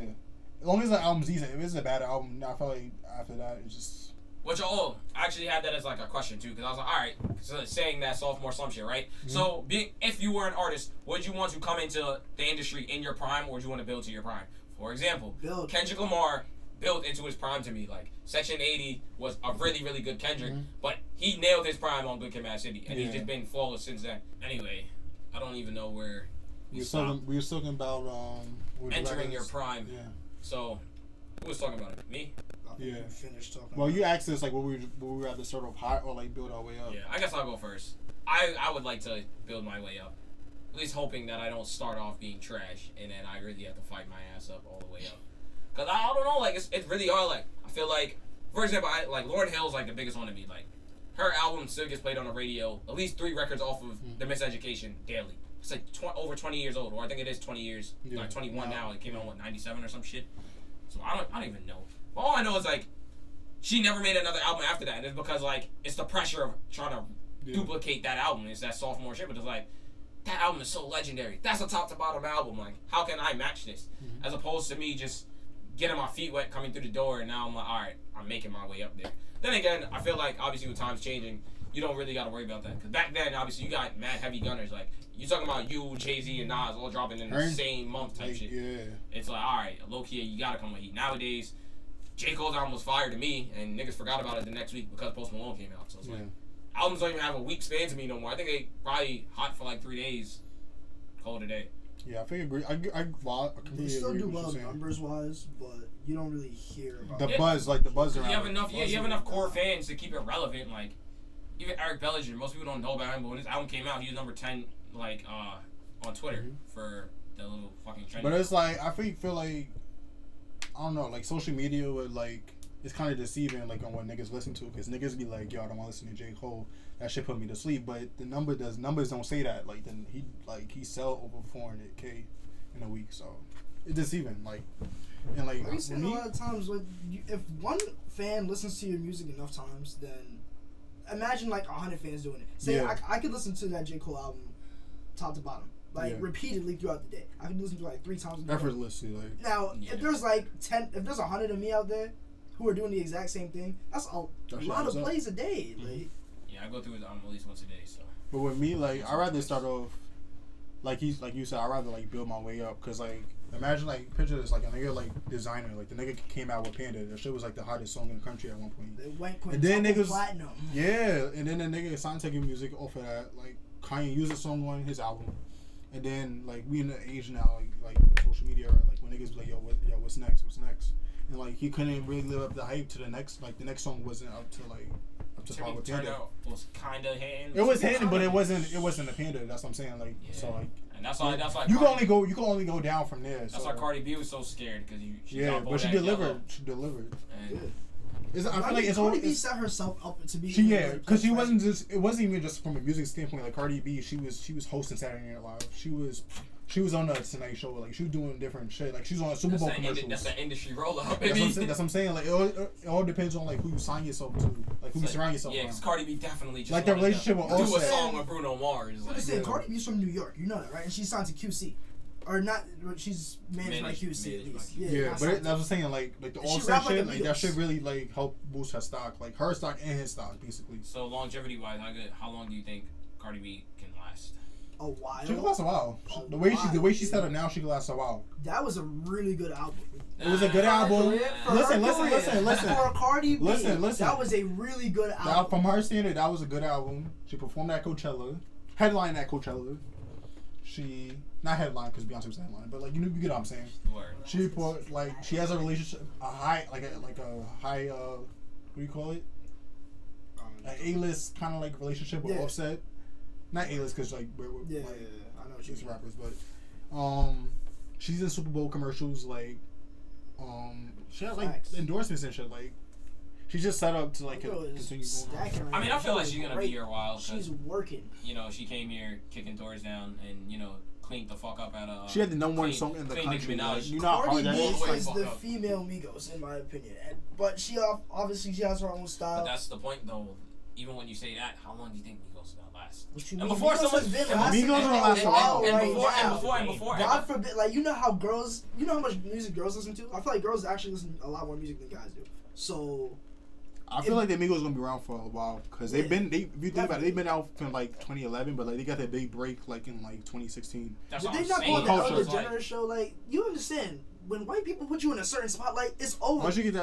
as long as the album's decent. If it's a bad album, I feel like after that it's just.
Which I actually had that as like a question too, because I was like, all right, so saying that sophomore slump shit, right? Mm-hmm. So, if you were an artist, would you want to come into the industry in your prime, or would you want to build to your prime? For example, Kendrick Lamar built into his prime to me. Like, Section 80 was a really, really good Kendrick, but he nailed his prime on Good Kid, Mad City, and he's just been flawless since then. Anyway, I don't even know where we
were talking about
entering your prime.
Yeah.
So, who was talking about it? Me?
Yeah.
Finished talking.
Well, you asked us like, would we rather start off hot or like build our way up?
Yeah, I guess I'll go first. I would like to build my way up. At least hoping that I don't start off being trash and then I really have to fight my ass up all the way up. Cause I don't know, like it's really hard. Like, I feel like, for example, Lauryn Hill's like the biggest one to me. Like, her album still gets played on the radio. At least 3 records off of The Miseducation daily. It's like over 20 years old, or I think it is 20 years. Yeah. Like 21 now. It came out what, 97 or some shit. So I don't even know. But all I know is like she never made another album after that, and it's because like it's the pressure of trying to duplicate that album. It's that sophomore shit, but it's like, that album is so legendary. That's a top to bottom album. Like, how can I match this? Mm-hmm. As opposed to me just getting my feet wet coming through the door, and now I'm like, all right, I'm making my way up there. Then again, I feel like obviously with times changing, you don't really got to worry about that. Because back then, obviously, you got mad heavy gunners. Like, you talking about you, Jay-Z, and Nas all dropping in the same month type shit. Yeah. It's like, all right, low-key, you got to come with heat. Nowadays, J. Cole's album was fire to me, and niggas forgot about it the next week because Post Malone came out. So it's like, albums don't even have a week span to me no more. I think they probably hot for like 3 days. Call it a day.
Yeah, I think agree. I completely
they still
agree
do
with
well
what you're saying.
numbers wise, but you don't really hear about
the buzz, like the buzz around.
You have enough. Yeah, you have enough core fans to keep it relevant. Like, even Eric Bellinger, most people don't know about him, but when his album came out, he was number 10, like on Twitter for the little fucking trend.
But it's like I feel like I don't know, like social media would like. It's kind of deceiving, like, on what niggas listen to, because niggas be like, yo, I don't want to listen to J. Cole. That shit put me to sleep. But the numbers don't say that. Like, then he sell over 400K in a week, so it's deceiving. Like, and like,
I a lot of times, like, if one fan listens to your music enough times, then imagine like 100 fans doing it. Say I could listen to that J. Cole album, top to bottom. Like, repeatedly throughout the day. I could listen to it like 3 times a day.
Effortlessly, like.
Now, if there's like 100 of me out there who are doing the exact same thing, that's a lot of plays a day. Like,
yeah, I go through his album at least once a day. So.
But with me, like, I'd rather start off, like you said, I'd rather like build my way up, cause like imagine like picture this, like a nigga like designer, like the nigga came out with Panda. That shit was like the hottest song in the country at one point.
It went
and then niggas
platinum.
Yeah, and then the nigga signed taking music off of that. Like Kanye used the song on his album, and then like we in the age now, like social media, right? Like when niggas be like, yo, what's next? And like he couldn't really live up the hype to the next song wasn't up to par with Panda.
Was kind of hitting.
It was hitting, but it wasn't the Panda. That's what I'm saying. Like so like.
And that's why
you can only go down from there.
That's why Cardi B was so scared because
but she delivered. She delivered. I feel like it's
Cardi B set herself up to be.
Because she wasn't just. It wasn't even just from a music standpoint. Like Cardi B, she was hosting Saturday Night Live. She was on the Tonight Show. Like she was doing different shit. Like she was on a Super Bowl commercials.
That's an industry roll up.
That's what I'm saying. Like it all depends on like who you sign yourself to, like who you surround yourself.
Yeah, because Cardi B definitely just
like the relationship with
do a song with Bruno Mars.
What like, Cardi B's from New York. You know that, right? And she's signed to QC. Or not, she's managed by QC at least.
Yeah, but that's what I'm saying. Like the All-Star shit, like that shit really like help boost her stock, like her stock and his stock, basically.
So longevity wise, how long do you think Cardi B can last?
A while.
She can last a while. The way she set up now, she can last a while.
That was a really good album.
It was a good album. Listen.
For Cardi B,
Listen.
that was a really good album.
Now, from her standard, that was a good album. She performed at Coachella, headline at Coachella. She not headline because Beyonce was headline, but like you get what I'm saying.
Word.
She put like she has a relationship, a high what do you call it? An A-list kind of like relationship with Offset. Not A-list because like we're
I know what
she's
you mean.
rappers, but she's in Super Bowl commercials like she had like endorsements and shit like. She's just set up to like continue going.
I mean, I feel like she's gonna be here a while.
She's working.
You know, she came here kicking doors down and cleaned the fuck up at
she had the number one song in the country. Like, you know how hard
Cardi
that
B
is.
is the female Migos in my opinion, but she obviously she has her own style.
But that's the point though. Even when you say that, how long do you think Migos gonna last?
What you
And
mean?
before
Migos
someone,
has been
and
lasting
Migos don't last
a while
and before,
God forbid, like you know how much music girls listen to. I feel like girls actually listen to a lot more music than guys do. So
I feel like the Migos gonna be around for a while because if you think about it, they've been out from like 2011, but like they got that big break like in like 2016.
That's
did
what
they
I'm
not
saying.
go on the Ellen DeGeneres show? Like you understand when white people put you in a certain spotlight, it's over.
Once you get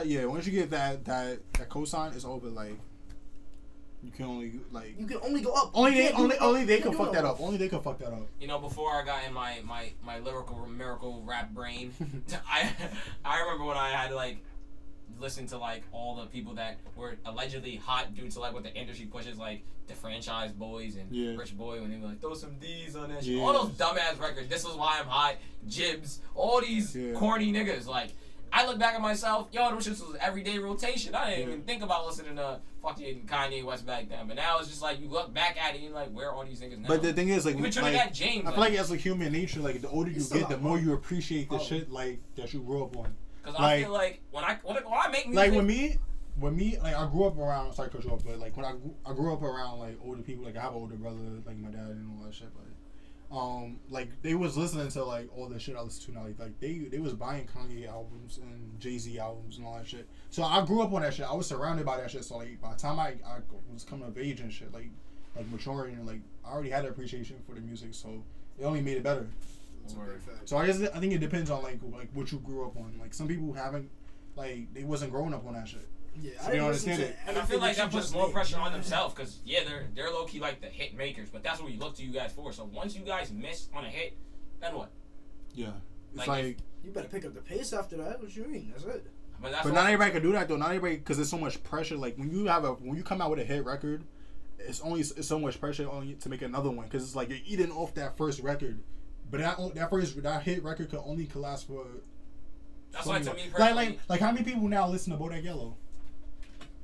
that cosign, it's over. Like you can only
go up.
Only they can fuck that up. Only they can fuck that up.
You know, before I got in my lyrical miracle rap brain, I remember when I had to like listen to like all the people that were allegedly hot due to like what the industry pushes, like the Franchise Boys and Rich Boy, when they were like throw some D's on that shit. All those dumbass records. This is why I'm hot. Jibs. All these corny niggas. Like I look back at myself, yo, them shits was everyday rotation. I didn't even think about listening to fucking Kanye West back then. But now it's just like you look back at it and you're like, where are all these niggas now?
But the thing is, like,
even Trinidad James.
I feel like as a human nature, like the older you get, the more you appreciate the shit like that you grew up on.
Because I feel like when I make music,
like with me, like I grew up around. Sorry, to cut you off, but like when I grew up around like older people. Like I have an older brother, like my dad and all that shit. But like they was listening to like all the shit I listen to now. Like they was buying Kanye albums and Jay-Z albums and all that shit. So I grew up on that shit. I was surrounded by that shit. So like by the time I was coming of age and shit, like maturing and like I already had an appreciation for the music. So it only made it better. So I think it depends on like what you grew up on. Like some people haven't, like they wasn't growing up on that shit.
Yeah,
so I don't understand it.
And I feel like that puts more pressure on themselves because they're low key like the hit makers, but that's what we look to you guys for. So once you guys miss on a hit, then what?
Yeah, it's like
you better pick up the pace after that. What you mean? That's it.
But
not everybody can do that though. Not everybody, because there's so much pressure. Like when you come out with a hit record, it's so much pressure on you to make another one because it's like you're eating off that first record. But that hit record could only last for.
That's like to me personally.
Like how many people now listen to Bodak Yellow?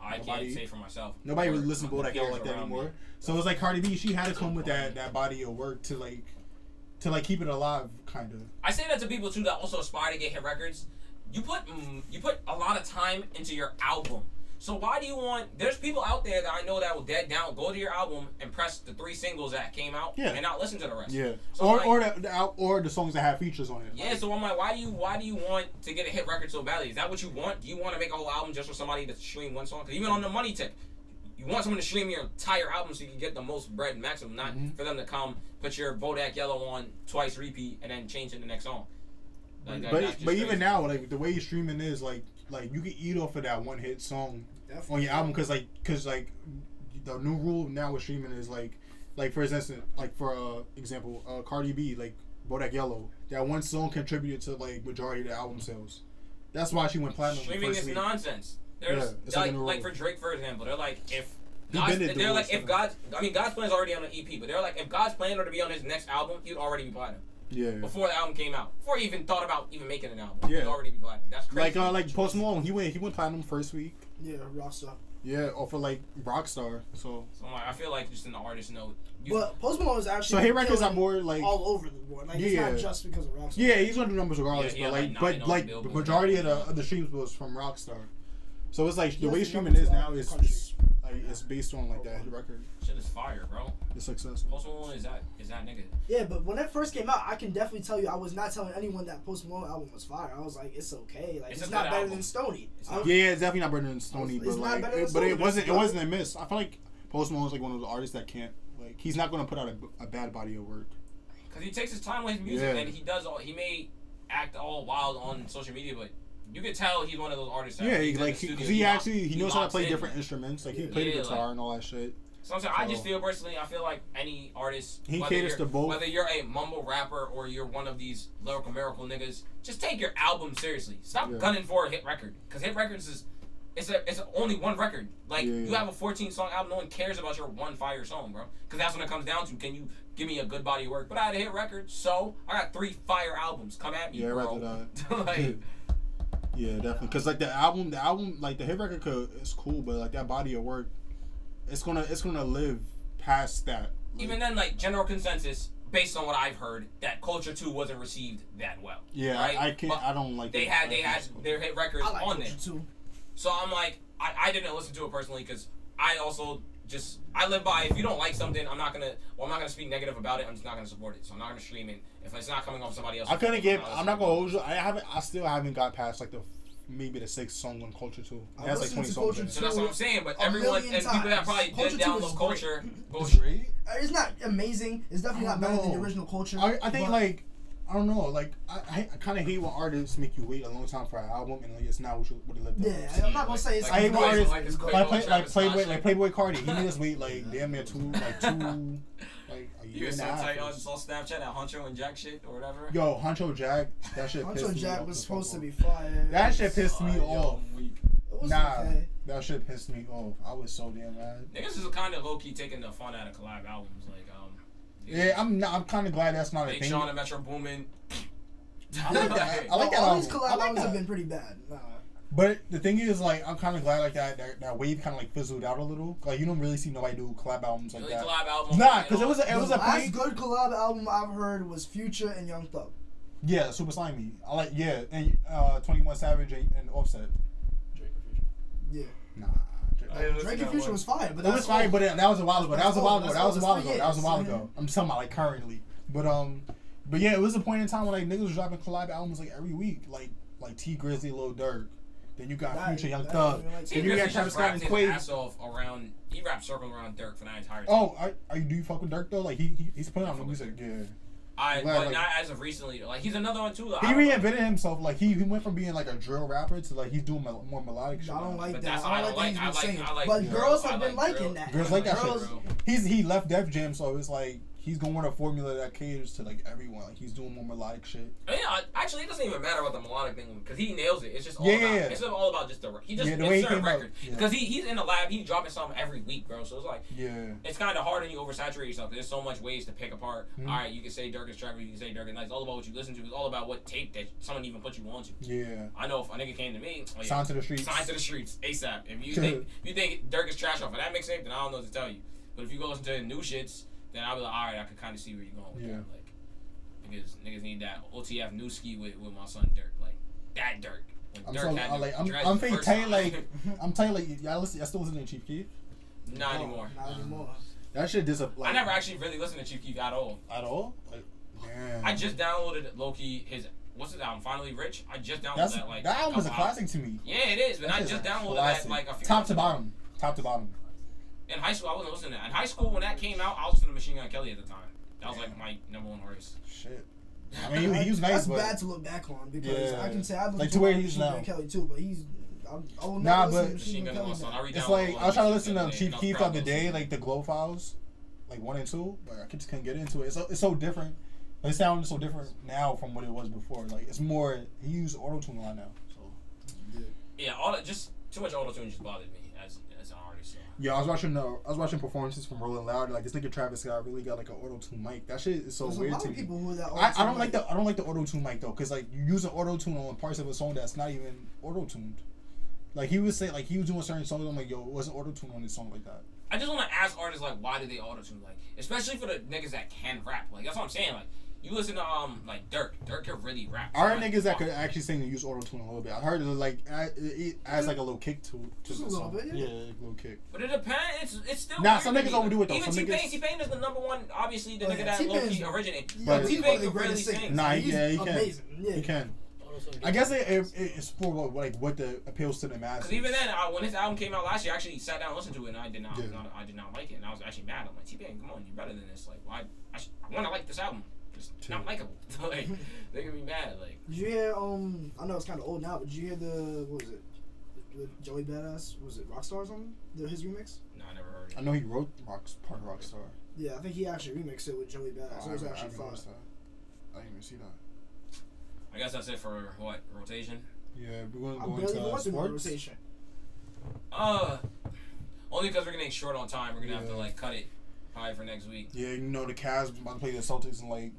I can't say for myself.
Nobody really listens to Bodak Yellow like that anymore. Me. So it's like Cardi B. She had to come with that body of work to keep it alive, kind of.
I say that to people too that also aspire to get hit records. You put a lot of time into your album. So why do you want? There's people out there that I know that will go to your album and press the 3 singles that came out and not listen to the rest.
Yeah.
So
or the songs that have features on it.
Yeah. So I'm like, why do you want to get a hit record so badly? Is that what you want? Do you want to make a whole album just for somebody to stream one song? Because even on the money tip, you want someone to stream your entire album so you can get the most bread maximum, not for them to come put your Bodak Yellow on twice repeat and then change it the next song.
But even now, like the way streaming is, like you can eat off of that one hit song on your album because the new rule now with streaming is like for instance, like for example, Cardi B, like Bodak Yellow, that one song contributed to like majority of the album sales. That's why she went platinum.
Streaming is nonsense. There's like for Drake, for example, they're like God's Plan's already on an EP, but they're like if God's Plan were to be on his next album, he'd already be platinum.
Yeah.
Before the album came out, before he even thought about even making an album, he'd already be platinum. That's crazy.
Like Post Malone, he went platinum first week.
Yeah, Rockstar.
Yeah, or for like Rockstar. So
I feel like just in the artist note.
But Post Malone is actually
so hit records are more like
all over the board. Like it's not just because of Rockstar.
Yeah, he's gonna do numbers regardless. But the majority of the streams was from Rockstar. So it's like the way streaming is now is it's based on like that record.
Shit is fire, bro.
It's successful.
Post Malone is that nigga.
Yeah, but when it first came out, I can definitely tell you I was not telling anyone that Post Malone album was fire. I was like, it's okay. Like it's not better than Stoney.
Yeah, it's definitely not better than Stoney. But it wasn't a miss. I feel like Post Malone's like one of those artists that can't he's not gonna put out a bad body of work.
Cause he takes his time with his music and he may act all wild on social media, but you could tell he's one of those artists. That
Yeah,
he's in
like
the studio,
he knows how to
locks
play
in.
different instruments. Like he played the guitar and all that shit.
Sometimes I just feel personally, I feel like any artist,
he caters to both.
Whether you're a mumble rapper or you're one of these lyrical miracle niggas, just take your album seriously. Stop gunning for a hit record, because hit records is it's only one record. Like you have a 14-song album, no one cares about your one fire song, bro. Because that's when it comes down to, can you give me a good body of work? But I had a hit record, so I got 3 fire albums. Come at me, bro. Like,
yeah, definitely. Because like the album, like the hit record is cool, but like that body of work, it's gonna live past that. Like,
even then, like general consensus, based on what I've heard, that Culture 2 wasn't received that well.
Yeah,
right?
I can't. I don't like.
They had their hit records
I like
on there.
Culture 2.
So I'm like, I didn't listen to it personally because I also I live by, if you don't like something, I'm not gonna speak negative about it. I'm just not gonna support it. So I'm not gonna stream it if it's not coming off somebody else.
I'm not gonna hold you. I still haven't got past like maybe the 6th song on Culture 2. That's like 20 songs.
So that's what I'm saying. But everyone and people that probably did download Culture.
It's not amazing. It's definitely not better than the original Culture.
I think like, I don't know. Like I kind of hate when artists make you wait a long time for an album and like it's not what they lived up.
Yeah, I'm not gonna say it's.
I hate when artists
like
Playboy Cardi. He made us wait like damn near two like a year
You were
and
so
a half.
tight on Snapchat that Honcho and Jack shit or whatever.
Yo, Honcho Jack, that shit pissed me off.
Honcho Jack was supposed to be fire.
That shit pissed me off.
It was okay.
That shit pissed me off. I was so damn mad.
Niggas is kind of low key taking the fun out of collab albums, like
Yeah, I'm kind of glad that's not a
Big
thing.
Sean and Metro Boomin.
I like that. I like that.
All these collab albums have been pretty bad. Nah.
But the thing is, like, I'm kind of glad like that wave kind of like fizzled out a little. Like, you don't really see nobody do collab albums like that.
Collab album.
Nah, because it was
The
a
last good collab album I've heard was Future and Young Thug.
Yeah, Super Slimy. I like and 21 Savage and Offset.
Drake or Future?
Yeah.
Nah.
Drake and Future was fire, but
It was fire, but that was a while ago. That was a while ago.
Mm-hmm.
I'm talking about like currently. But yeah, it was a point in time when like niggas was dropping collab albums like every week, like T Grizzly, Lil Durk. Then you got Future, Young Thug.
Then
you got Travis Scott and Quavo.
He rapped circles around Durk for that entire time.
Oh, do you fuck with Durk though? Like he's putting out new music. Yeah.
But not as of recently. Like he's another one too.
He reinvented himself. Like he went from being like a drill rapper to like he's doing more melodic shit.
I don't like
but
that.
I
don't like that.
I like
but
drill.
girls have
I
been
like
liking
drill.
that.
Girls like that
girls,
shit. He left Def Jam, so it's like he's going with a formula that caters to like everyone. Like he's doing more melodic shit.
Yeah, actually, it doesn't even matter about the melodic thing because he nails it. It's just all it's all about just the he just insert record because he's in the lab. He's dropping something every week, bro. So it's like it's kind of hard when you oversaturate yourself. There's so much ways to pick apart.
Mm-hmm.
All right, you can say Durk is Trevor, you can say Durk is nice. It's all about what you listen to. It's all about what tape that someone even put you onto.
Yeah.
I know if a nigga came to me,
Sign to the streets.
Sign to the streets ASAP. If you think Durk is trash off of that mixtape, then I don't know what to tell you. But if you go listen to the new shits, then I'll be like, all right, I can kind of see where you're going with that. Like, niggas need that OTF new ski with my son Durk, like that Durk.
I'm telling like y'all still listening to Chief Keef?
Not anymore.
Not anymore.
That shit disappointing.
I never actually really listened to Chief Keef at all.
At all? Like, damn.
I just downloaded low-key his what's his album? Finally Rich. I just downloaded that like
that album is a classic to me.
Yeah, it is. But I just downloaded that like a few
top to bottom.
In high school, I wasn't listening to that. In high school, when that came out, I was listening to Machine Gun Kelly at the time. That was like my number one artist.
Shit. I mean, he was nice,
that's
but
bad to look back on because I can say I listened
like
to
where he's
Machine
now.
Gun Kelly too, but he's. I will
nah,
never
but
listen to Machine Gun Kelly now.
It's like I was trying to listen to Chief Keef the other day, like the Glow Files, like 1 and 2, but I just couldn't get into it. It's so different. It sounds so different now from what it was before. Like it's more. He used auto tune a lot now. So
yeah, just too much auto tune just bothered me as an artist. So.
Yeah, I was watching performances from Rolling Loud. Like this nigga Travis Scott really got like an auto tune mic. That shit is so
There's
weird
a lot
to
of
me.
people who that
I don't like the auto tune mic though, cause like you use an auto tune on parts of a song that's not even auto tuned. Like he would say, like he was doing certain songs. I'm like, yo, it wasn't auto tune on this song like that.
I just want to ask artists like, why do they auto tune? Like, especially for the niggas that can rap. Like that's what I'm saying. Like. You listen to like Durk. Durk can really rap.
Our niggas that could actually sing and use auto tune a little bit. I heard it like it adds like a little kick to
just
the
a little
song.
bit,
Yeah, a little kick.
But it depends. It's still.
Nah, some niggas overdo it though.
Even
T-Pain.
T-Pain is the number one. Obviously, the nigga that low key originated.
Yeah,
but
T-Pain can really sing.
Nah,
he's
he can.
Amazing. Yeah.
He can. I guess it's for what the appeals to the masses.
Because even then, when his album came out last year, I actually sat down and listened to it, and I did not like it, and I was actually mad. I'm like, T-Pain, come on, you're better than this. Like, why? I want to like this album. Just not likable. Like, they can be mad. Like,
did you hear? I know it's kind of old now, but did you hear the what was it? With Joey Badass, was it Rockstar or something? His remix?
no, I never heard it.
I know he wrote part of Rockstar.
Yeah, I think he actually remixed it with Joey Badass. It was actually fun.
I didn't even see that.
I guess that's it for what rotation.
Yeah, we're
I
gonna go
barely
into
watched the
sports.
rotation.
Only because we're getting short on time. We're gonna have to like cut it probably for next week.
Yeah, you know the Cavs about to play the Celtics in like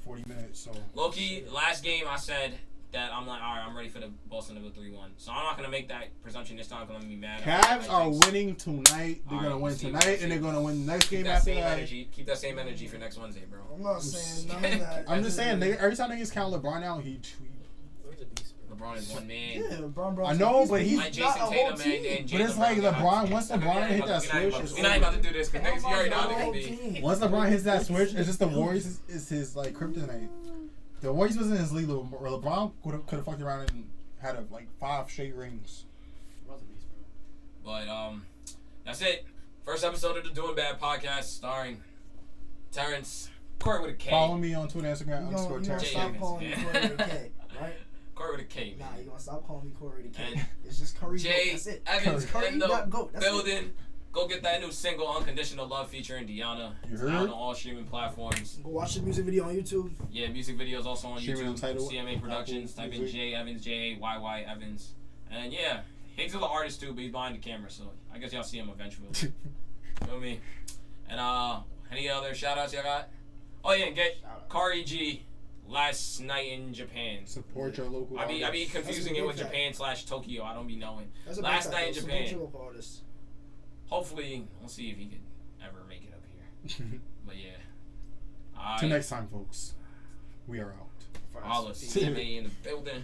40 minutes. So
Low-key, last game I said that I'm like, all right, I'm ready for the Boston to go 3-1. So I'm not gonna make that presumption this time because I'm gonna be mad.
Cavs are winning tonight. They're gonna win tonight, and they're gonna win the next game after that.
Keep that same energy for next Wednesday, bro.
I'm not saying none of that.
I'm just saying, every time niggas count LeBron out, he
Where's the beast, bro?
LeBron is one man.
Yeah, LeBron.
I know, but
he's
he's
Like
not a
Jason
whole
Tatum
team.
and
But it's like LeBron, once LeBron hit that switch,
we're not about to do this because niggas, you already know how
Not a
niggas
whole
be.
team.
once LeBron hits that switch, it's just the Warriors is his like kryptonite. The Warriors wasn't in his league. LeBron could have fucked around and had like 5 straight rings.
LeBron's a beast, bro.
But that's it. First episode of the Doing Bad podcast starring Terrence, Corey with a K.
Follow me on Twitter, Instagram,
You
underscore
gonna
Terrence.
J.
stop
Evans.
calling me Corey with a K, right?
Corey with a K, man.
Nah, you gonna stop calling me Corey with a K.
And
It's just Curry.
Jay
Goat. That's it.
Evans
Curry
in the
Goat. That's it.
building. Go get that new single, Unconditional Love, featuring Deanna.
You
It's
heard?
out on all streaming platforms.
Go watch the music video on YouTube.
Yeah, music videos also on
Streaming
YouTube.
title,
CMA Productions.
Apple
Type in
Music.
J Evans, J-A-Y-Y Evans. And yeah, he's the artist too, but he's behind the camera, so I guess y'all see him eventually. You know what I mean? And any other shout outs y'all got? Oh yeah, and get Kari G last night in Japan.
Support your local.
I be
artists.
confusing
That's a
it with
big fact.
Japan/Tokyo. I don't be knowing.
That's a
Last
big
night in
fact, though.
Japan.
Support your local artists.
Hopefully, we'll see if he could ever make it up here. But yeah.
Till next time, folks. We are out.
All of CMA in the building.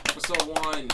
Episode 1.